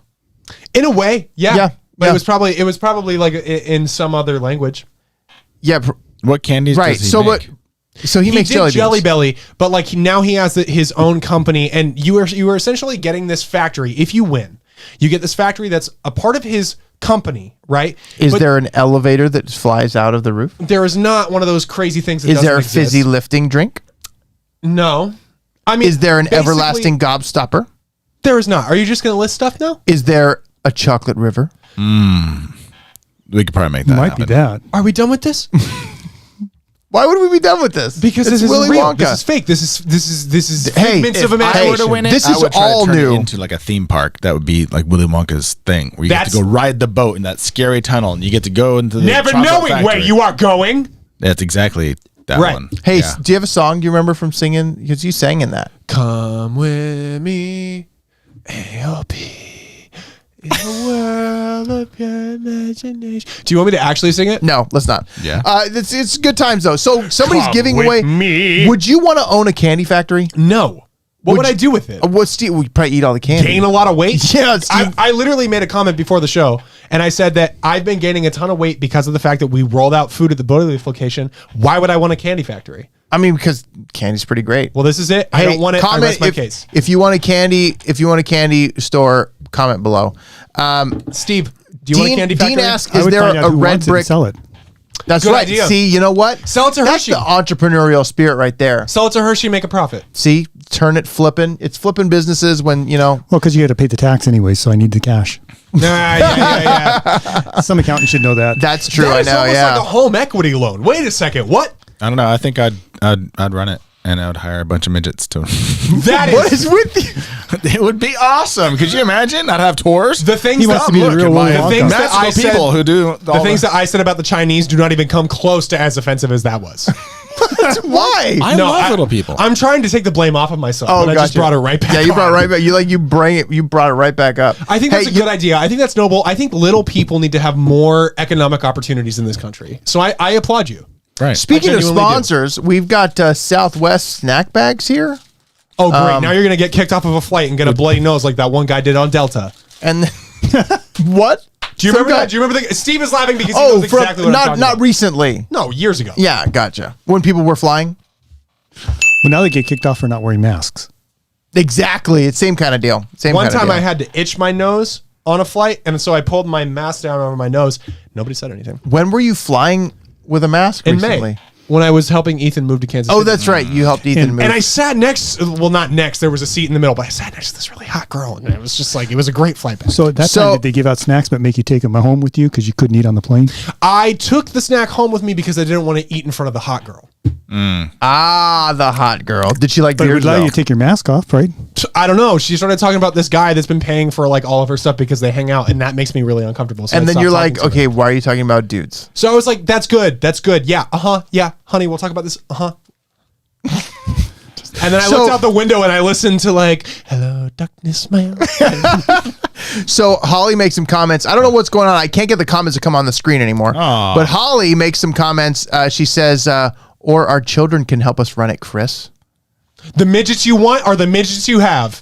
In a way, yeah. Yeah, But yeah. it was probably like in some other language. Yeah. What candies Right. does he So make? so he makes did jelly beans. Belly, but like now he has his own company, and you are essentially getting this factory. If you win, you get this factory that's a part of his company, right? Is But there an elevator that flies out of the roof? there is not one of those crazy things. That Is there a doesn't exist. fizzy lifting drink? No. I mean, Is there an basically, everlasting gobstopper? There is not. Are you just going to list stuff now? Is there a chocolate river? We could probably make that Might happen. be that. Are we done with this? Why would we be done with this? Because it's this Willy isn't real. Wonka. This is fake. This is Hey, figments if of I imagination. were to win This I is would try to all turn it new. into Into like a theme park. That would be like Willy Wonka's thing, where you get That's- to go ride the boat in that scary tunnel, and you get to go into the Never chocolate knowing where factory. you are going. That's exactly that Right. one. Hey, Yeah. do you have a song you remember from singing? Because you sang in that. Come with me, A.O.P. in the world of your imagination. Do you want me to actually sing it? No, let's not. Yeah. It's good times though. So somebody's Come giving with away. me. Would you want to own a candy factory? No. What would I do with it? What's Steve? We probably eat all the candy. Gain a lot of weight? Yeah, Steve. I literally made a comment before the show, and I said that I've been gaining a ton of weight because of the fact that we rolled out food at the Butterleaf location. Why would I want a candy factory? I mean, because candy's pretty great. Well, this is it. I don't want it. I rest my if, case. If you want a candy store, comment below. Steve, do you want a candy factory? Dean asks, I is would there find out a who red wants it and brick? sell it. That's Good right. idea. See, you know what? Sell it to That's Hershey. the entrepreneurial spirit right there. Sell it to Hershey, make a profit. See, turn it flipping. It's flipping businesses when, you know. Well, because you got to pay the tax anyway, so I need the cash. Yeah. Some accountant should know that. That's true. That I is know. almost Yeah. like a home equity loan. Wait a second. What? I don't know. I think I'd run it, and I would hire a bunch of midgets to. That What is is with you? It would be awesome. Could you imagine? I'd have tours. the things He that wants to be the Look real at my Willy the Wonka. things that magical I said- people who do the things that I said about the Chinese do not even come close to as offensive as that was. Why? I love little people. I'm trying to take the blame off of myself. Oh, but I just gotcha. brought it right back. Yeah, you brought it on. right back. You brought it right back up. I think that's a good idea. I think that's noble. I think little people need to have more economic opportunities in this country. So I applaud you. right. Speaking I of genuinely do. sponsors, we've got Southwest snack bags here, Oh, great. Now you're going to get kicked off of a flight and get a bloody nose like that one guy did on Delta. and what? Do you remember that? Do you remember that? Steve is laughing because he Oh, knows exactly what I'm not talking not about. recently. No, years ago. Yeah, gotcha. When people were flying. Well, now they get kicked off for not wearing masks. Exactly. It's same kind of deal. Same One kind of time deal. I had to itch my nose on a flight, and so I pulled my mask down over my nose. Nobody said anything. When were you flying with a mask In recently? May. when I was helping Ethan move to Kansas City. Oh, that's right. You helped Ethan move. And I sat not next. There was a seat in the middle, but I sat next to this really hot girl, and it was just like it was a great flight back. So at that time, did they give out snacks but make you take them home with you because you couldn't eat on the plane? I took the snack home with me because I didn't want to eat in front of the hot girl. The hot girl. Did she like But it beers? would allow though? you to take your mask off, right? I don't know. She started talking about this guy that's been paying for like all of her stuff because they hang out, and that makes me really uncomfortable. So And I then stopped you're talking like, to her. okay, why are you talking about dudes? So I was like, that's good. That's good. Yeah. Yeah. Honey, we'll talk about this. And then I looked out the window and I listened to like, hello, darkness, my old friend. So Holly makes some comments. I don't know what's going on. I can't get the comments to come on the screen anymore. Aw. But Holly makes some comments. She says, or our children can help us run it, Chris. The midgets you want are the midgets you have.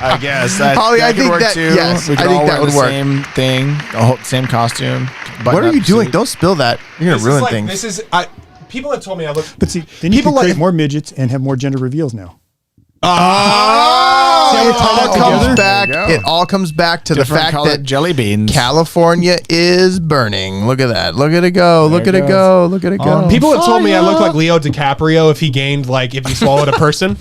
I guess that, Holly, that I could think work that- too. yes, we could I think all that wear would the work. same thing, the whole same costume. What are you doing? Don't spill that. You're going to ruin things. This is, people have told me I look. But see, then you People can create like- more midgets and have more gender reveals now. See how we tie that all comes together? back. There you go. It all comes back to Different the fact colored that jelly beans. California is burning. Look at that. Look at it go. Look at There it it go. Look at it go. People have told me I look like Leo DiCaprio if he gained, like, if he swallowed a person.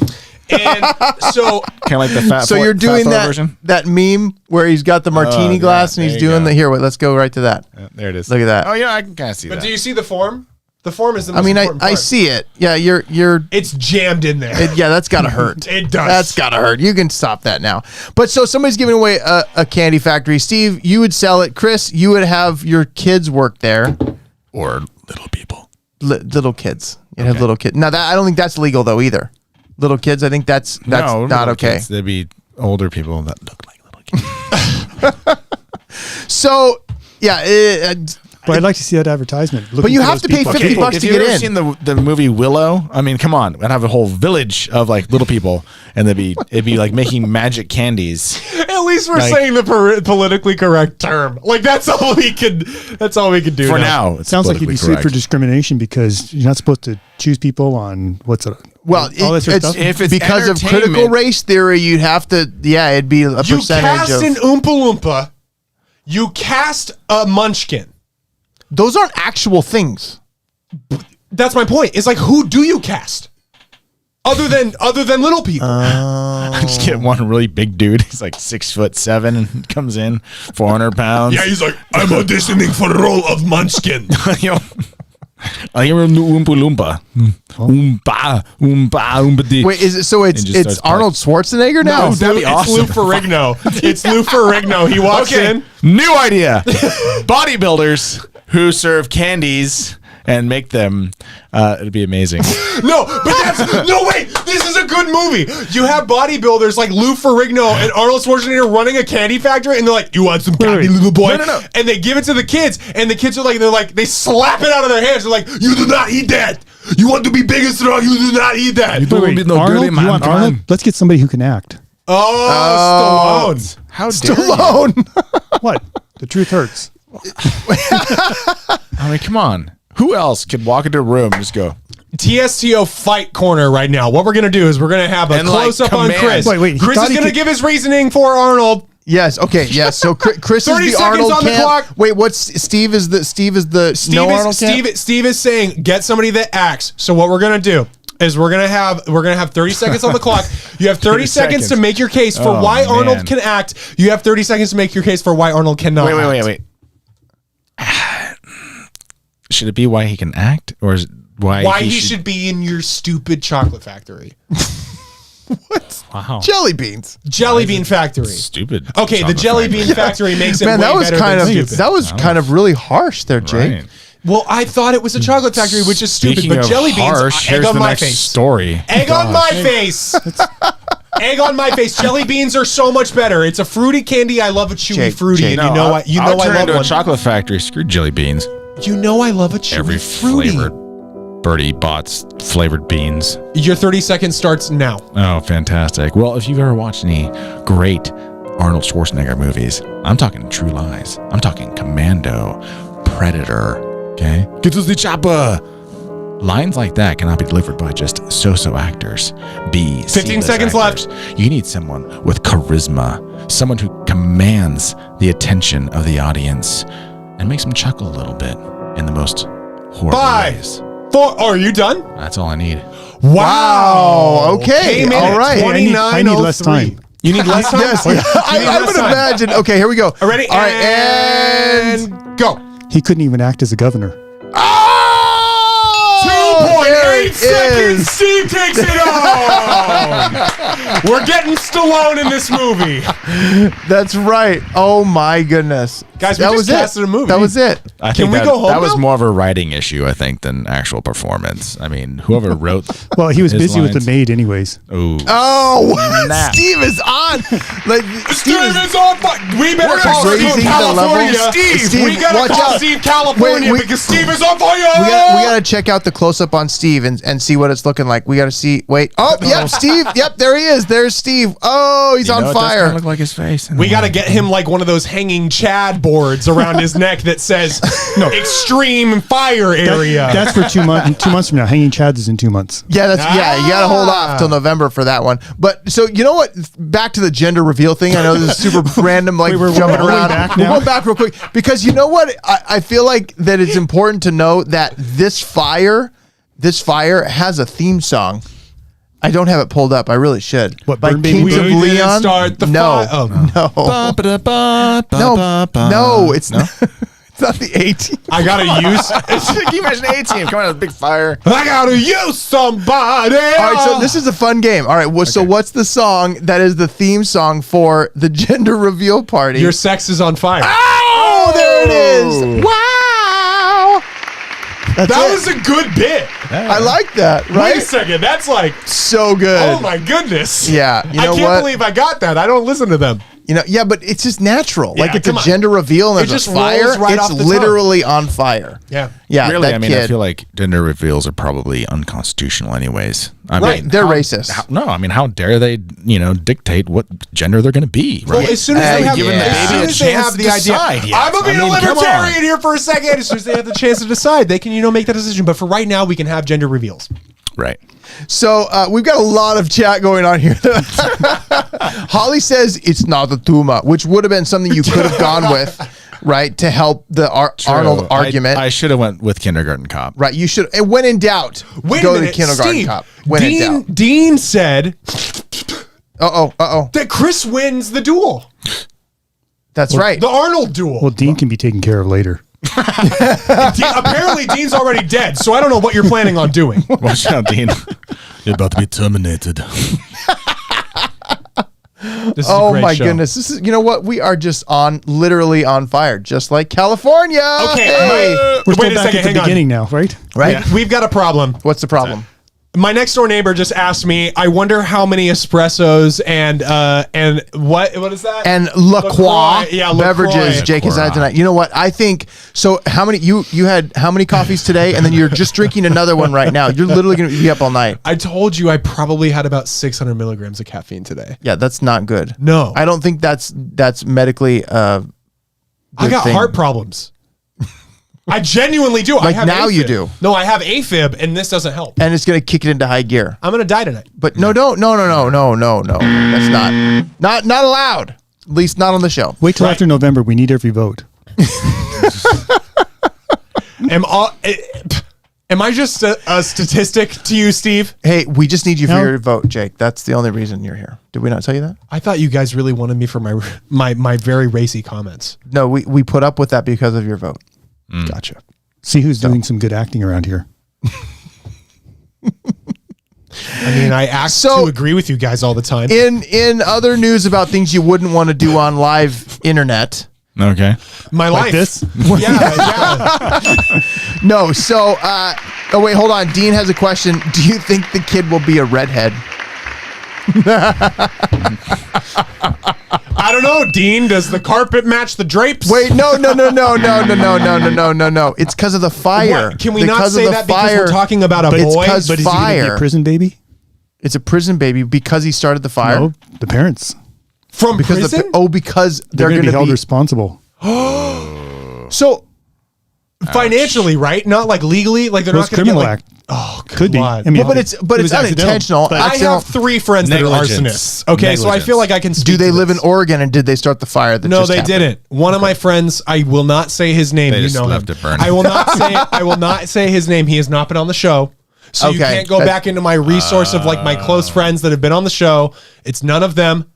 And so, Kind of like the fat. So you're doing that meme where he's got the martini yeah, glass and he's there you doing go. the here. Wait, let's go right to that. There it is. Look at that. Oh yeah, I can kind of see but that. do you see the form? The form is the most I mean, important I part. see it. Yeah, you're. It's jammed in there. Yeah, that's gotta hurt. It does. That's gotta hurt. You can stop that now. But so somebody's giving away a candy factory. Steve, you would sell it. Chris, you would have your kids work there. Or little people. Little kids. You'd have little kids. Now that I don't think that's legal though either. Little kids, I think that's No, not little okay. kids. There'd be older people that look like little kids. So yeah, But I'd like to see that advertisement. but you have to pay $50 If to you've get ever in. seen the movie Willow, I mean, come on, I'd have a whole village of like little people, and it'd be like making magic candies. At least we're Like- saying the politically correct term. Like that's all we could. That's all we could do For now, It sounds like you'd be politically sued for correct. discrimination because you're not supposed to choose people on all that sort of stuff. if it's because of critical entertainment- race theory, you'd have to. Yeah, it'd be a You percentage cast of. an Oompa Loompa. You cast a Munchkin. Those aren't actual things. That's my point. It's like, who do you cast? Other than little people. I just get one really big dude. He's like 6'7" and comes in 400 pounds. Yeah, he's like, I'm auditioning for the role of Munchkin. Yo, I am a Oompa Loompa. Oompa, Oompa, Oompa dee. Wait, is it so? And just It's starts Arnold Schwarzenegger now. No, that'd be awesome. It's Lou Ferrigno. It's Lou Ferrigno. He walks in. New idea. Bodybuilders who serve candies and make them. It'd be amazing. No, but wait. This is a good movie. You have bodybuilders like Lou Ferrigno and Arnold Schwarzenegger running a candy factory, and they're like, "You want some candy, little boy?" No. And they give it to the kids, and the kids are like, they slap it out of their hands. They're like, You do not eat that. You want to be big and strong. You do not eat that. Wait, Arnold? You want Arnold? Let's get somebody who can act. oh, Stallone. How dare you? Stallone. What? The truth hurts. I mean, come on. Who else could walk into a room and just go, TSTO fight corner right now. What we're gonna do is we're gonna have a And, like, close up on command. Chris. Wait, he Chris thought is he gonna could- give his reasoning for Arnold. Yes. Okay. Yes. So Chris 30 is the seconds Arnold on the camp. clock. Wait. What's Steve is the no Arnold camp? Steve is saying get somebody that acts. So what we're gonna do is we're gonna have 30 seconds on the clock. You have 30 seconds to seconds. make your case for Oh, why man. Arnold can act. You have 30 seconds to make your case for why Arnold cannot. wait. Should it be why he can act, or is it Why he should be in your stupid chocolate factory, Wow. Jelly beans. jelly bean factory. Stupid. Okay, the chocolate jelly factory. bean factory makes it Man, way that was better kind than of stupid. that was kind of really harsh there, Jake. Right. Well, I thought it was a chocolate factory, which is stupid. Speaking But of jelly beans, harsh, egg here's on the my next face. story. Egg on my face. Egg on my face. Jelly beans are so much better. It's a fruity candy. I love a chewy Jake, fruity, Jake. and you know I'll- what? You I'll know I turn love into one. a chocolate factory. Screw jelly beans. You know I love a chewy Every fruity. flavored Birdie Bots flavored beans. Your 30 seconds starts now. Oh, fantastic. Well, if you've ever watched any great Arnold Schwarzenegger movies, I'm talking True Lies. I'm talking Commando, Predator, okay? Get to the chopper! Lines like that cannot be delivered by just so-so actors. 15 seconds left. You need someone with charisma, someone who commands the attention of the audience and makes them chuckle a little bit. in the most horrible 5, ways. 4. Oh, are you done? That's all I need. Wow. Okay. Came in All at right. I need less 29:03. time. You need less time? Yes. You need I less would time. imagine. Okay, here we go. Ready? All right. And go. He couldn't even act as a governor. Oh, there 2.8 it seconds. is. Steve takes it home. We're getting Stallone in this movie. That's right. Oh my goodness, Guys, we that just was casted it. a movie. That was it. I Can think we that, go home That was now? more of a writing issue, I think, than actual performance. I mean, whoever wrote. Well, he was his busy with lines- the maid anyways. Ooh. Oh, Snap. Steve is on. Like Steve is on fire. We better We're call Steve raising the California. level. Steve, we gotta watch call out. Steve California Wait, because Steve is on fire. we gotta check out the close up on Steve and see what it's looking like. We gotta see. Wait. Oh, yep, Steve. Yep, there he is. There's Steve. Oh, he's You on know, it does fire. kinda look like his face. We got to get him like one of those hanging Chad boards around his neck that says extreme fire area. That's for 2 months. 2 months from now, hanging Chads is in 2 months. Yeah, you gotta hold off till November for that one. But so you know what? Back to the gender reveal thing. I know this is super random, like we're jumping going around. back We're now? going back real quick because you know what? I feel like that it's important to know that this fire has a theme song. I don't have it pulled up. I really should. What, by Burn Baby Kings of We didn't Leon? start the no, fire. Oh. no, it's not. It's not the 18. I gotta use. Can you imagine A-Team coming out of a big fire? I gotta use somebody. All right, so this is a fun game. All right, well, so what's the song that is the theme song for the gender reveal party? Your sex is on fire. Oh, there it is. Wow. That's That it. was a good bit. I like that, right? Wait a second. That's like, So good. oh my goodness. Yeah, you know I can't what? believe I got that. I don't listen to them. You know, yeah, but it's just natural. Yeah, Like it's a come on. gender reveal and It there's just a fire. rolls right It's off the literally on fire. Yeah. Yeah, Really, that I mean, kid. I feel like gender reveals are probably unconstitutional, anyways. I Right, mean, they're racist. no, I mean, how dare they, dictate what gender they're going to be? Well, Right? as soon as they have, giving the as baby soon a as they chance have to the idea, decide, yes. I'm gonna be I a mean, come libertarian on. here for a second. As soon as they have the chance to decide, they can, make that decision. But for right now, we can have gender reveals. Right. So we've got a lot of chat going on here. Holly says it's not a tumor, which would have been something you could have gone with, right, to help the Arnold argument. I should have went with Kindergarten Cop. right, you should. And when in doubt, Wait go a to minute, Kindergarten Steve. Cop. When in doubt. Dean said Uh-oh. that Chris wins the duel, That's right. the Arnold duel. Well, Dean can be taken care of later. Apparently, Dean's already dead, so I don't know what you're planning on doing. Watch out, Dean. You're about to be terminated. This is a Oh great my show. goodness. This is, you know what? We are just literally on fire, just like California. Okay, Hey. We're still wait a back second, at the hang on. beginning now, right? Right? Yeah, we've got a problem. What's the problem? My next door neighbor just asked me, I wonder how many espressos and what is that? And La Croix LaCroix. Yeah, LaCroix. beverages Jake has had tonight. You know what? I think so. How many you had how many coffees today? And then you're just drinking another one right now. You're literally gonna be up all night. I told you I probably had about 600 milligrams of caffeine today. Yeah, that's not good. No. I don't think that's medically I got thing. heart problems. I genuinely do. I Like have now you AFib. do. No, I have AFib, and this doesn't help. and it's gonna kick it into high gear. I'm gonna die tonight. But no. That's not allowed. At least not on the show. Wait till Right. after November. We need every vote. Am I just a statistic to you, Steve? Hey, we just need you for No. your vote, Jake. That's the only reason you're here. Did we not tell you that? I thought you guys really wanted me for my very racy comments. No, we put up with that because of your vote. Gotcha. See who's doing some good acting around here. I mean, I act So- to agree with you guys all the time. In other news about things you wouldn't want to do on live internet. Okay. My life. this? Yeah. No, so oh wait, hold on. Dean has a question. Do you think the kid will be a redhead? I don't know, Dean. Does the carpet match the drapes? Wait, no. It's because of the fire. What? Can we not Because say of the that because fire. we're talking about a But it's boy? 'cause But is he going to be fire. a prison baby? It's a prison baby because he started the fire. No, the parents. From Because prison? because They're they're going to be held be responsible. so Financially, right? Not like legally. Like they're Well, not it's going to get criminal like. act. Oh, Could be. God. I mean, but it's it was accidental, unintentional. but- I have 3 friends that are Negligence. arsonists. Okay, so I feel like I can speak Do they to live in this. Oregon and did they start the fire? That No, just they happened? didn't. One of my friends, I will not say his name. They You just know left him. it burning. I will not say. I will not say his name. He has not been on the show, so you Okay. can't go back into my resource of like my close friends that have been on the show. It's none of them.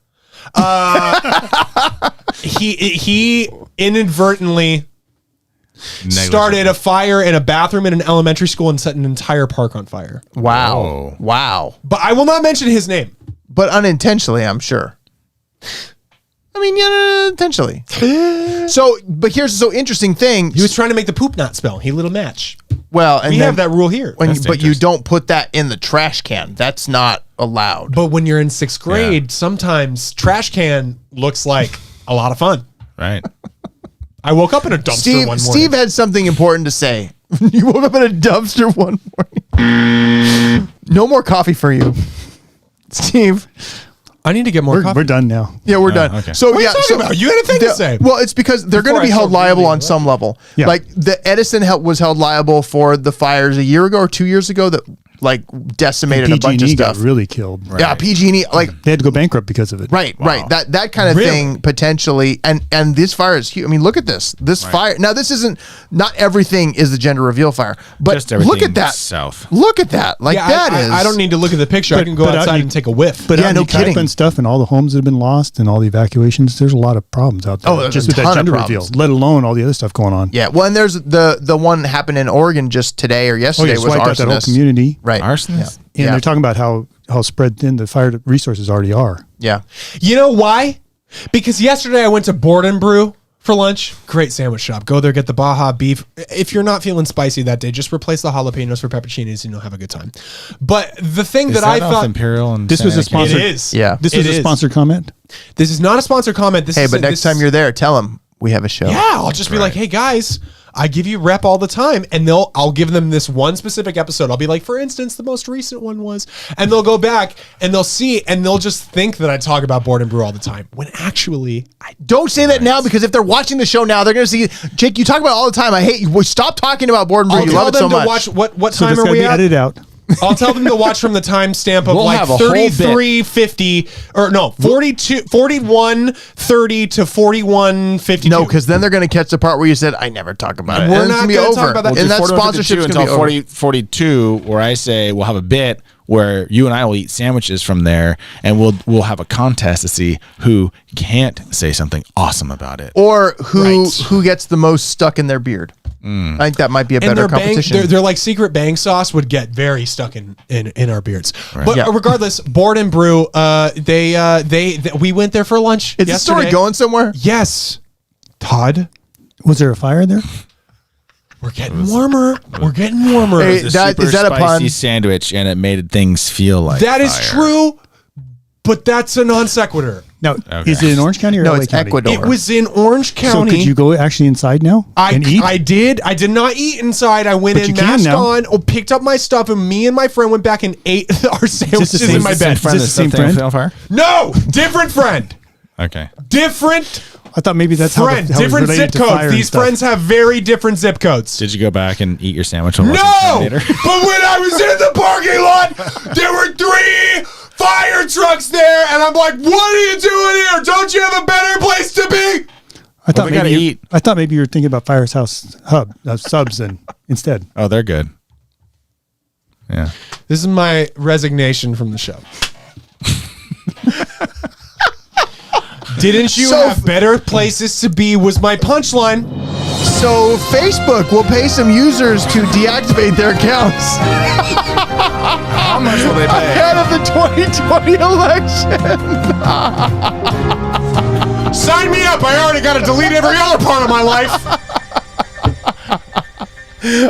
He inadvertently started a fire in a bathroom in an elementary school and set an entire park on fire. Wow. Oh. Wow. But I will not mention his name. But unintentionally, I'm sure. I mean, yeah, intentionally. So, but here's the interesting thing. He was trying to make the poop not smell. He lit a match. Well, and We then have that rule here. when, That's but you interesting. don't put that in the trash can. That's not allowed. But when you're in 6th grade, sometimes trash can looks like a lot of fun. Right. I woke up in a dumpster one morning. Steve had something important to say. You woke up in a dumpster one morning. No more coffee for you, Steve. I need to get more coffee. We're done now. Yeah, we're done. okay. So What are you yeah, talking about? You had a thing to say. Well, it's because they're going to Before be I held start liable reading on the some level. Yeah. Like the Edison was held liable for the fires a year ago or 2 years ago that like decimated a bunch of PG&E got stuff. really killed. Yeah, PG&E like They had to go bankrupt because of it. right. That kind of Really? thing potentially. And this fire is huge. I mean, look at this. This fire. Now, this isn't. Not everything is the gender reveal fire, but Just everything look at that. south. Look at that. Like Yeah, that is. I don't need to look at the picture. I But- can go but out outside in- and take a whiff. But Yeah, out in no Utah kidding. and stuff, and all the homes that have been lost, and all the evacuations. There's a lot of problems out there. Oh, there's just a with ton that of gender problems. reveal, let alone all the other stuff going on. Yeah. Well, and there's the one happened in Oregon just today or Oh, yesterday yeah, was wiped out that whole arsonists. community. Right. Arsonists? And Yeah. they're talking about how spread thin the fire resources already are. Yeah. You know why? Because yesterday I went to Board and Brew for lunch. Great sandwich shop. Go there, get the Baja beef. If you're not feeling spicy that day, just replace the jalapenos for pepperoncinis and you'll have a good time. But the thing Is that I off thought Imperial and This was a Santa Cruz? sponsor. it is. Yeah. This It was a is. sponsored comment. This is not a sponsored comment. This Hey, is but next time you're there, tell them we have a show. Yeah, I'll just be like, hey guys, I give you rep all the time, and I'll give them this one specific episode. I'll be like, for instance, the most recent one was, and they'll go back and they'll see, and they'll just think that I talk about Board and Brew all the time, when actually I Don't say that now because if they're watching the show now, they're going to see Jake. You talk about it all the time. I hate you. Well, stop talking about Board and Brew. I'll You tell love it them so to much. watch what So time this are got to we be at? edited out. I'll tell them to watch from the timestamp of We'll like have a whole bit. 33:50 or no 41:30 to 41:52. No, because then they're going to catch the part where you said I never talk about it. We're and it's not gonna be gonna over. talk about that. And that 41, sponsorship's 52 going to until be over. 42, where I say we'll have a bit where you and I will eat sandwiches from there, and we'll have a contest to see who can't say something awesome about it. Or who Right. who gets the most stuck in their beard. I think that might be a and better their bang, competition. their like secret bang sauce would get very stuck in our beards. But Yeah. regardless, Board and Brew, we went there for lunch. Is the story yesterday. going somewhere? Yes, Todd, Was there a fire there? we're getting warmer. We're getting warmer. Hey, It's a that- super is that a spicy pun? sandwich, and it made things feel like That is fire. true, but that's a non sequitur. Now, Okay. is it in Orange County or No, LA it's County? Ecuador. It was in Orange So County. could you go actually inside now and eat? I did. I did not eat inside. I went But in, you can masked now. on, picked up my stuff, and me and my friend went back and ate our sandwiches same- in my is this bed. in front- the same friend? On fire? No, different friend. Okay. Different I thought maybe that's friend. how it's Different related zip to fire codes. and These stuff. friends have very different zip codes. Did you go back and eat your sandwich while watching No, Terminator? but when I was in the parking lot, there were 3 fire trucks there, and I'm like, "What are you doing here? Don't you have a better place to be?" I thought we maybe gotta you, eat. I thought maybe you were thinking about Firehouse subs and instead. Oh, they're good. Yeah. This is my resignation from the show. Didn't you So- have better places to be? Was my punchline. So Facebook will pay some users to deactivate their accounts How much will they pay? ahead of the 2020 election. Sign me up. I already got to delete every other part of my life.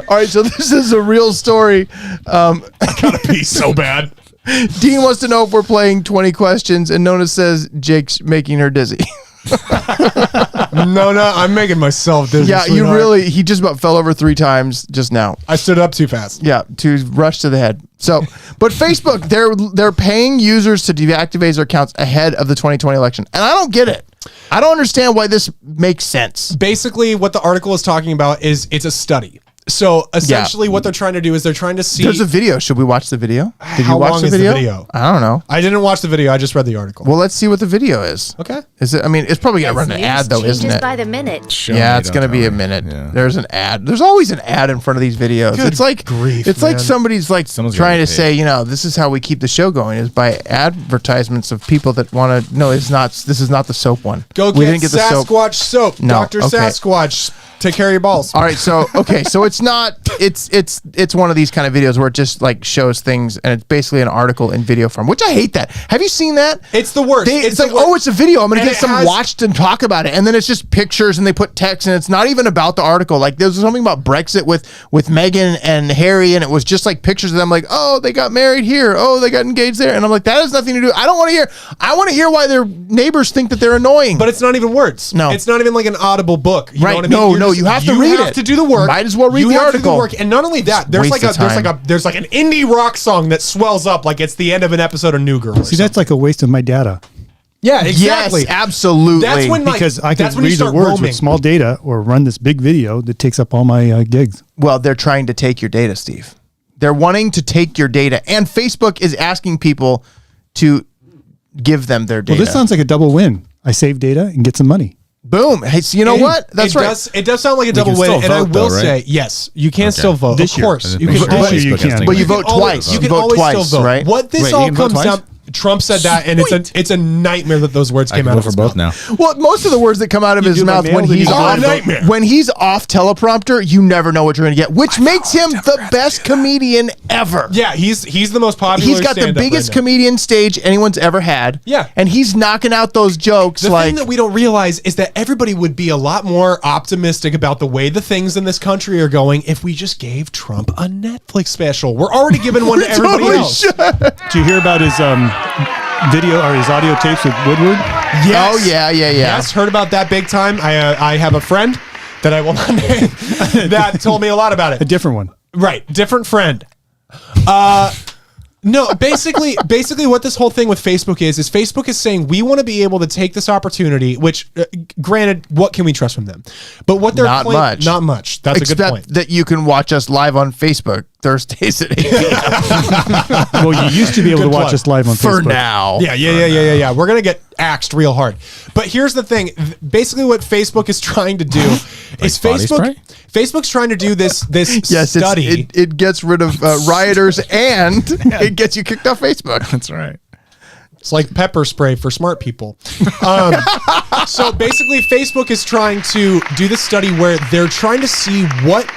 All right, so this is a real story. Gotta pee so bad. Dean wants to know if we're playing 20 questions, and Nona says Jake's making her dizzy. No, I'm making myself dizzy. Yeah, he just about fell over 3 times just now. I stood up too fast. Yeah, to rush to the head. So, but Facebook, they're paying users to deactivate their accounts ahead of the 2020 election. And I don't get it. I don't understand why this makes sense. Basically, what the article is talking about is it's a study. So essentially what they're trying to do is they're trying to see. There's a video. Should we watch the video? Did How you watch long the is the video? video? I don't know. I didn't watch the video. I just read the article. Well, let's see what the video is. Okay. Is it? I mean, it's probably gonna run an ad though, isn't it? By the minute. Yeah, it's gonna be a minute. Yeah. There's an ad. There's always an ad in front of these videos. Good it's like grief, it's like man. somebody's like Someone's trying getting to say, this is how we keep the show going is by advertisements of people that want to. No, it's not. This is not the soap one. Go we get didn't get the soap. Sasquatch soap. No, Dr. okay. Sasquatch. Take care of your balls. All right, so it's not. It's one of these kind of videos where it just like shows things, and it's basically an article in video form, which I hate that. Have you seen that? It's the worst. It's like, it's a video. I'm gonna And get it some has- watched and talk about it, and then it's just pictures, and they put text, and it's not even about the article. Like there's something about Brexit with Meghan and Harry, and it was just like pictures of them, like, oh, they got married here, oh, they got engaged there, and I'm like, that has nothing to do. I don't want to hear. I want to hear why their neighbors think that they're annoying. But it's not even words. No. It's not even like an audible book. You Right. know what I No, mean? You're no, you have to read You have it. to do the work. Might as well read you the have to do article. work. And not only that, there's waste like of there's like an indie rock song that swells up like it's the end of an episode of New Girl. or See, that's like a waste of my data yeah, exactly. Yes, absolutely. That's when like, because I can that's when you read the start words roaming. with small data or run this big video that takes up all my gigs. Well, they're trying to take your data, Steve. They're wanting to take your data, and Facebook is asking people to give them their data. Well, this sounds like a double win. I save data and get some money. Boom. Hey, so you know what? That's it right. It does sound like a double can win, still and I vote, will though, right? say yes, you can still vote. This of year. course, And you then can Facebook always. you has can. things But you like vote that. twice. You You can vote always twice, still vote. right? What this Wait, you all can vote comes twice? down. Trump said that, and it's a nightmare that those words I came can out vote of for his both mouth. now. Well, most of the words that come out of his do by mouth mail, when then he's you go on by nightmare. when he's off teleprompter, you never know what you're going to get, which makes him the best comedian ever. Yeah, he's the most popular. He's got the stand-up biggest right now. comedian stage anyone's ever had. Yeah. And he's knocking out those jokes The like thing that we don't realize is that everybody would be a lot more optimistic about the way the things in this country are going if we just gave Trump a Netflix special. We're already giving one to everybody totally else. should. Did you hear about his video or his audio tapes with Woodward? Yes. Oh, yeah. Yes, heard about that big time. I have a friend that I will not name that told me a lot about A it. different one. Right, different friend. No, basically what this whole thing with Facebook is Facebook is saying we want to be able to take this opportunity, which granted, what can we trust from them? But what they're Not much. Not much. That's a good Except point. that you can watch us live on Facebook Thursdays at 8 p.m. Well, you used to be able to Good watch plug. us live on for Facebook. now. Yeah. We're gonna get axed real hard. But here's the thing. Basically, what Facebook is trying to do is body spray? Facebook's trying to do this Yes, study. it gets rid of rioters and it gets you kicked off Facebook. That's right. It's like pepper spray for smart people. So basically, Facebook is trying to do this study where they're trying to see what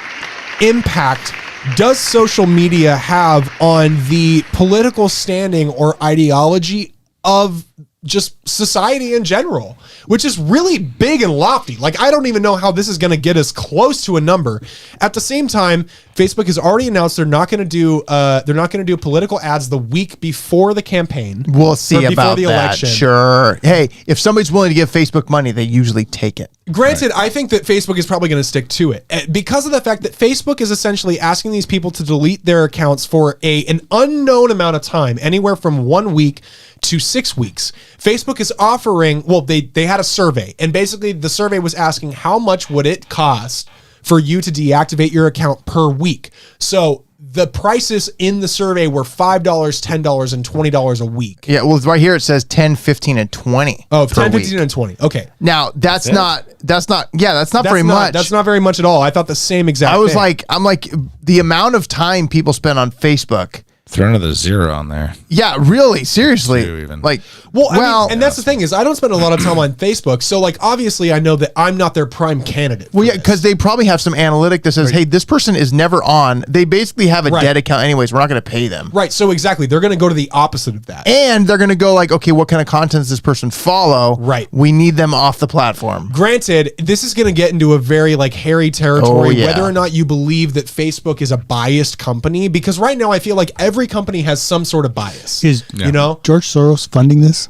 impact does social media have on the political standing or ideology of just society in general, which is really big and lofty. Like, I don't even know how this is going to get us close to a number. At the same time, Facebook has already announced they're not going to do political ads the week before the campaign. We'll see or before about the that. election. Sure. Hey, if somebody's willing to give Facebook money, they usually take it. Granted, I think that Facebook is probably going to stick to it because of the fact that Facebook is essentially asking these people to delete their accounts for an unknown amount of time, anywhere from 1 week to 6 weeks. Facebook is offering, well, they had a survey, and basically the survey was asking how much would it cost for you to deactivate your account per week. So the prices in the survey were $5, $10, and $20 a week. Yeah, well, right here it says 10, 15, and 20. Oh, per 10, 15, week. and 20. Okay. Now, that's not very much. That's not very much at all. I thought the same exact I was thing. I'm like, the amount of time people spend on Facebook. Throw another zero on there. Yeah, really, seriously. Two even. Like, Well, I mean, and that's the thing is I don't spend a lot of time on Facebook. So like, obviously I know that I'm not their prime candidate. well, yeah, because they probably have some analytic that says, hey, this person is never on. They basically have a Right. dead account anyways. We're not going to pay them. Right. So exactly. They're going to go to the opposite of that. And they're going to go like, okay, what kind of content does this person follow? Right. We need them off the platform. Granted, this is going to get into a very like hairy territory, Oh, yeah. whether or not you believe that Facebook is a biased company, because right now I feel like every company has some sort of bias. Is You know, George Soros funding this?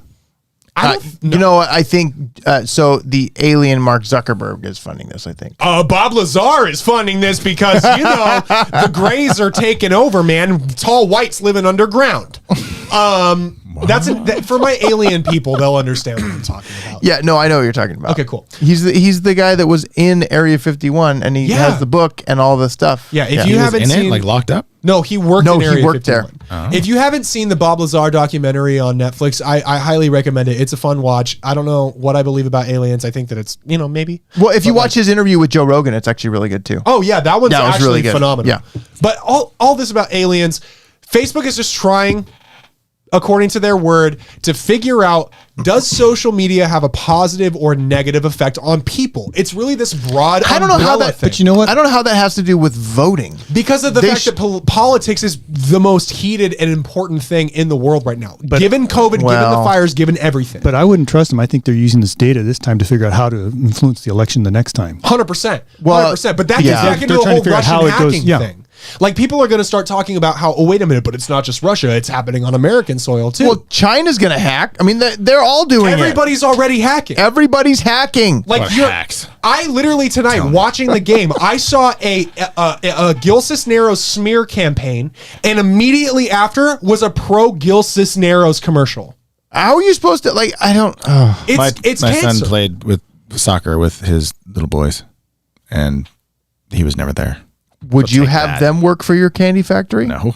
I don't You know what? I think so. The alien Mark Zuckerberg is funding this, I think. Bob Lazar is funding this because, you know, the Greys are taking over, man. Tall whites living underground. For my alien people, they'll understand what I'm talking about. Yeah, no, I know what you're talking about. Okay, cool. He's the guy that was in Area 51, and he has the book and all the stuff. Yeah, if He you was haven't in seen it, like locked up. No, he worked No, in he Area worked 51. there. If you haven't seen the Bob Lazar documentary on Netflix, I highly recommend it. It's a fun watch. I don't know what I believe about aliens. I think that it's, maybe. Well, if you watch his interview with Joe Rogan, it's actually really good too. Oh, yeah, that one's That was actually really good. phenomenal. Yeah. But all this about aliens, Facebook is just trying, according to their word, to figure out, does social media have a positive or negative effect on people? It's really this broad I don't know how umbrella that. thing. But you know what? I don't know how that has to do with voting. Because of the They fact that politics is the most heated and important thing in the world right now. Given COVID, given the Well- fires, given everything. But I wouldn't trust them. I think they're using this data this time to figure out how to influence the election the next time. 100%. Well, 100%. But that yeah. gets back into They're the trying whole to figure out Russian how it goes- hacking yeah. thing. Like, people are going to start talking about how, oh, wait a minute, but it's not just Russia. It's happening on American soil, too. Well, China's going to hack. I mean, they're all doing Everybody's already hacking. it. Everybody's hacking. Like What you're, hacks? I literally tonight watching the game, I saw a Gil Cisneros smear campaign, and immediately after was a pro Gil Cisneros commercial. How are you supposed to, like, I don't. It's my cancer. son played with soccer with his little boys, and he was never there. Would you take have that. them work for your candy factory? No.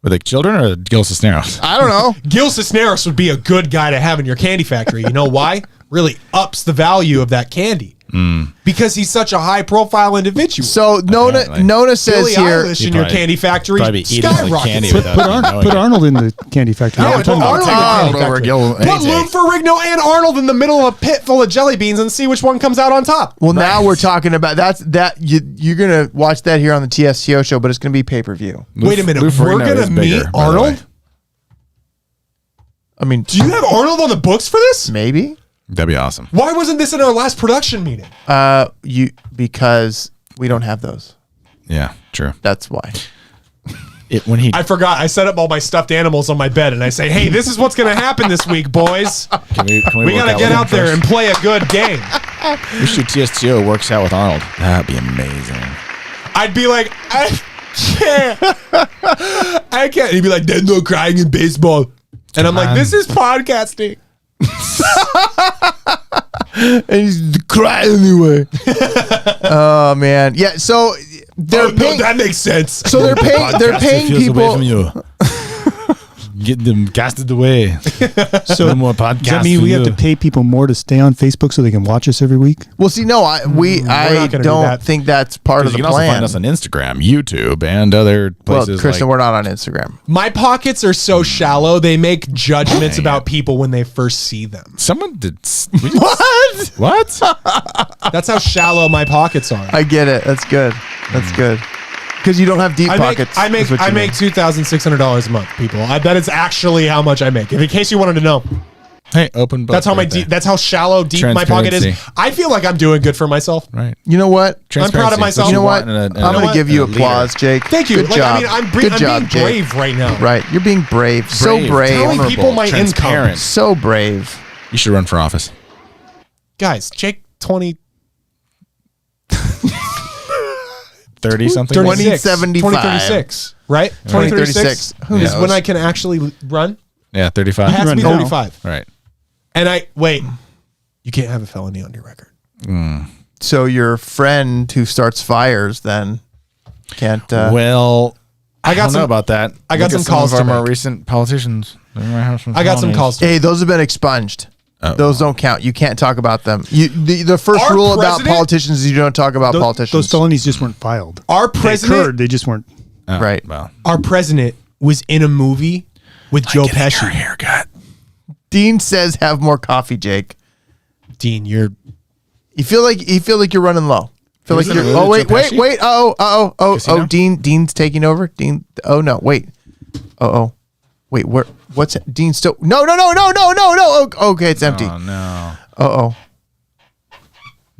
Were they children or Gil Cisneros? I don't know. Gil Cisneros would be a good guy to have in your candy factory. You know why? Really ups the value of that candy. Because he's such a high profile individual. So Apparently. Nona says Billie here. Eilish He'd in your probably- candy factory probably be eating the skyrockets. candy Put, without put, even Arnold, knowing put it. Arnold in the candy factory. Yeah, I'm put talking about Arnold in the Arnold candy over factory. Gil Put AJ. Lou Ferrigno and Arnold in the middle of a pit full of jelly beans and see which one comes out on top. Well, now we're talking about you're gonna watch that here on the TSTO show, but it's gonna be pay-per-view. Wait a minute, Lou we're Ferrigno gonna is meet bigger, by the way. Arnold? I mean, Do you have Arnold on the books for this? maybe That'd be awesome. Why wasn't this in our last production meeting? because we don't have those. Yeah, true. That's why. When he I forgot. I set up all my stuffed animals on my bed and I say, hey, this is what's going to happen this week, boys. can we We work got to out get with out him there first? and play a good game. We should do TSTO works out with Arnold. That'd be amazing. I'd be like, I can't. I can't. He'd be like, there's no crying in baseball. And I'm like, this is podcasting. And he's crying anyway. Oh man, yeah. So they're paying. that makes sense. So they're paying. They're paying people. you. Get them casted away. So No more podcasts does that mean for we have you. to pay people more to stay on Facebook so they can watch us every week? Well, see, no, I not gonna do don't that. think that's part of You the can also plan. find us on Instagram, YouTube, and other Well, places. Kristen, like, we're not on Instagram. My pockets are so shallow, they make judgments about people when they first see them. someone did. What? What? That's how shallow my pockets are. I get it. That's good. That's good. Because you don't have deep pockets. I make is what you mean. $2,600 a month, people. That is actually how much I make. In case you wanted to know, Hey, open book. that's how right there. that's how shallow deep my pocket is. Transparency. I feel like I'm doing good for myself. Right. You know what? I'm proud of myself. You know what? And I'm going to give you applause, Jake. Thank you. Good Like, job. I mean, I'm Good job, being Jake. brave right now. Right. You're being brave. So Brave. brave. Telling people my income. Transparent. So brave. You should run for office. Guys, Jake 30 something. 2075. 2036, right? 2036. Who is knows? when I can actually run. Yeah, 35. It has to be Run now. 35. Right. And you can't have a felony on your record. So your friend who starts fires then can't. Well, I got don't know some about that. I got Look at some calls of our to more make. recent politicians. They might have some I got some felonies. calls. Hey, those have been expunged. Oh. Those don't count. You can't talk about them. The first Our rule about president- politicians is you don't talk about politicians. Those felonies just weren't filed. Our They president, occurred, they just weren't. Oh, Right. Well, our president was in a movie with Joe Pesci. haircut. Dean says have more coffee, Jake. Dean, you're You feel like you're running low. Feel like Was it you're. really Oh wait, Joe wait, Pesci? wait. Oh. Casino? Dean's taking over. Dean. Oh no, wait. Oh. Wait, where? What's it? Dean still? No. Oh, okay, it's empty. Oh no. Oh.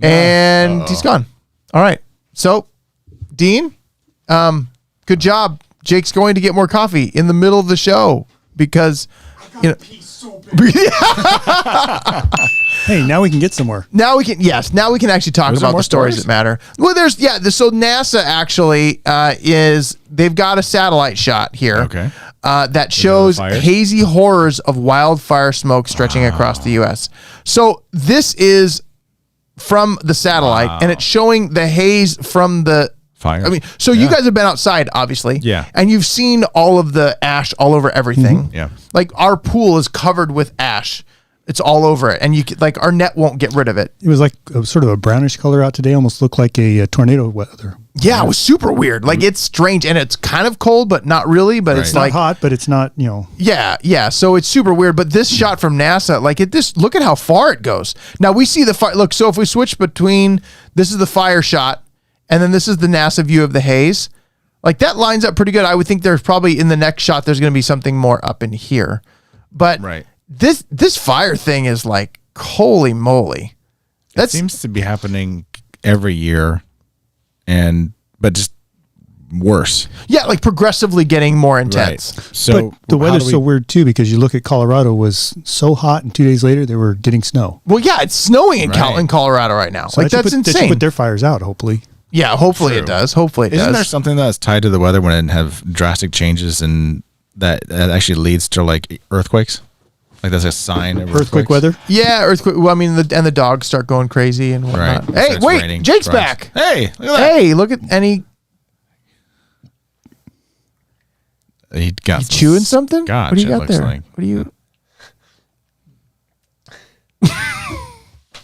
And he's gone. All right. So, Dean, good job. Jake's going to get more coffee in the middle of the show because Hey, now we can get somewhere. now we can actually talk Was there about more the stories stories? that matter. Well, so NASA actually they've got a satellite shot here. Okay. that shows fires? hazy horrors of wildfire smoke stretching across the U.S. So this is from the satellite, and it's showing the haze from the Fire. I mean, so you guys have been outside, obviously. Yeah. And you've seen all of the ash all over everything. Yeah. Like our pool is covered with ash. It's all over it. And our net won't get rid of it. It was like sort of a brownish color out today, almost looked like a tornado weather. Yeah, it was super weird. Like it's strange and it's kind of cold, but not really. But it's It's not like hot, but it's not, Yeah. So it's super weird. But this shot from NASA, look at how far it goes. Now we see the fire. Look, so if we switch between, this is the fire shot, and then this is the NASA view of the haze. Like that lines up pretty good. I would think there's probably in the next shot, there's going to be something more up in here. But Right. this fire thing is like, holy moly. That seems to be happening every year, but just worse. Yeah, like progressively getting more intense. Right. So but the how weather's do so weird too, because you look at Colorado was so hot, and 2 days later they were getting snow. Well, yeah, it's snowing in, Right. in Colorado right now. So Like that should that's They should insane. put their fires out, hopefully. Yeah, hopefully it True. does. Hopefully it Isn't does. there something that's tied to the weather when it have drastic changes and that actually leads to like earthquakes? Like that's a sign of Earthquake earthquakes? weather. Yeah, earthquake. Well, I mean, and the dogs start going crazy and Right. whatnot. Hey, Starts wait, raining, Jake's frogs. back. Hey, look at that. Hey, look at any He got you chewing something? Scotch, What do you it got looks there? like. What do you?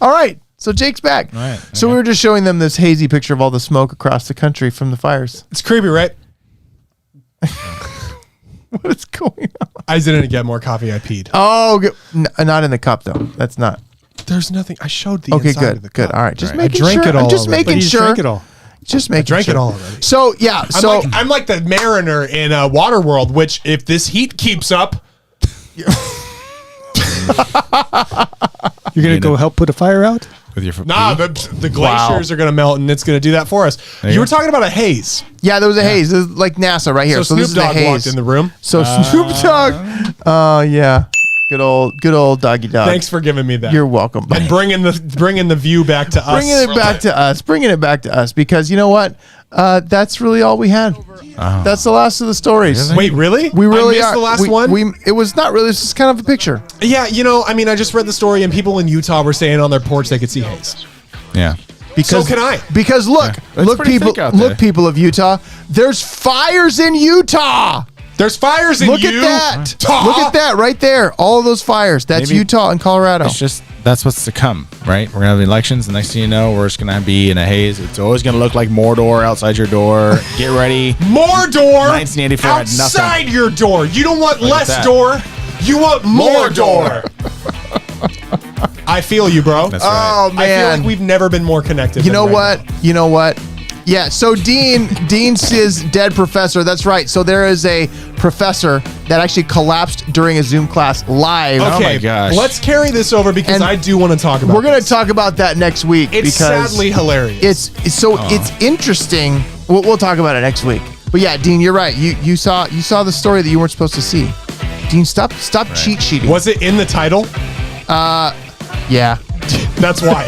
All right, so Jake's back. Right, So we were just showing them this hazy picture of all the smoke across the country from the fires. It's creepy, right? What is going on? I didn't get more coffee. I peed. Oh, not in the cup though. That's not. There's nothing. I showed the Okay, inside good, of the good. cup. All right, just Right. making I drank sure. it all I'm just already. making But you sure. drank it all. Just making drank sure. it all already. So yeah, so I'm like the mariner in Waterworld, which if this heat keeps up, You're gonna go help put a fire out? with your nah, the glaciers are going to melt and it's going to do that for us. you You go. were talking about a haze. yeah, there was a haze. This is like NASA right here. So this Snoop is the Dogg haze. walked in the room. So Snoop Dogg. Oh yeah, good old doggy dog. Thanks for giving me that. You're welcome. and bringing the view back to us. Bringing it back to us. Bringing it back to us because you know what? That's really all we had. That's the last of the stories. Wait, really? We really I missed are. the last one. It was not really. It's just kind of a picture. Yeah, I mean, I just read the story, and people in Utah were saying on their porch they could see haze. Yeah. Because, So can I. Because look, It's look, pretty people, thick out there. look, people of Utah. There's fires in Utah. There's fires in Look at that. Utah. Look at that right there. All of those fires. That's Maybe Utah and Colorado. It's just that's what's to come, right? We're gonna have elections. The next thing you know, we're just gonna be in a haze. It's always gonna look like Mordor outside your door. Get ready. Mordor 1984 had nothing. outside your door. You don't want Look at less that. door. You want more door. I feel you, bro. That's Oh right. I feel man. like we've never been more connected. You than know right what? now. You know what? Yeah. So Dean's his dead professor. That's right. So there is a professor that actually collapsed during a Zoom class live. Oh Okay, my gosh. let's carry this over because And I do want to talk about. We're gonna this. talk about that next week It's because sadly hilarious. it's interesting. We'll talk about it next week. But yeah, Dean, you're right. You saw the story that you weren't supposed to see. Dean, stop cheat sheeting. Was it in the title? Yeah. That's why.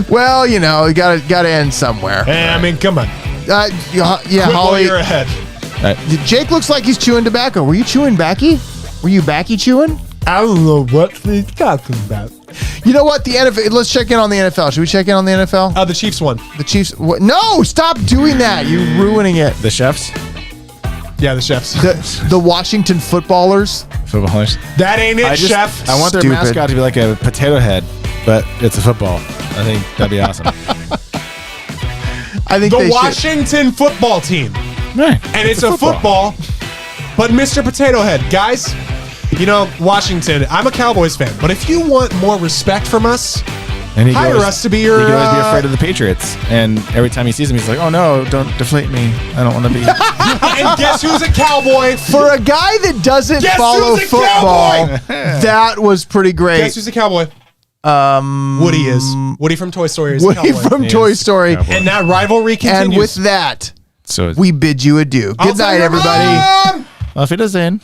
Well, you gotta end somewhere. I mean, come on. Yeah, Quit while Holly. you're ahead. Jake looks like he's chewing tobacco. Were you chewing backy? Were you backy chewing? I don't know what he's talking about. You know what? The NFL. Let's check in on the NFL. Should we check in on the NFL? The Chiefs won. The Chiefs. What? No! Stop doing that. You're ruining it. The chefs, Yeah, the chefs. The Washington footballers. footballers. That ain't it, chef. I want their Stupid. mascot to be like a potato head, but it's a football. I think that'd be awesome. I think the they should. Washington football team. Right. And it's a football, but Mr. Potato Head. Guys, Washington, I'm a Cowboys fan, but if you want more respect from us, And he hire goes- us to be your... He could always be afraid of the Patriots, and every time he sees them, he's like, "Oh no, don't deflate me. I don't want to be." And guess who's a Cowboy? For a guy that doesn't Guess follow who's a football, cowboy? that was pretty great. Guess who's a Cowboy? Woody is. Woody from Toy Story is a Woody Cowboy. from He Toy is Story. Cowboy. And that rivalry continues. And with that, So we bid you adieu. I'll Good tell night, your everybody. mom! Auf Wiedersehen.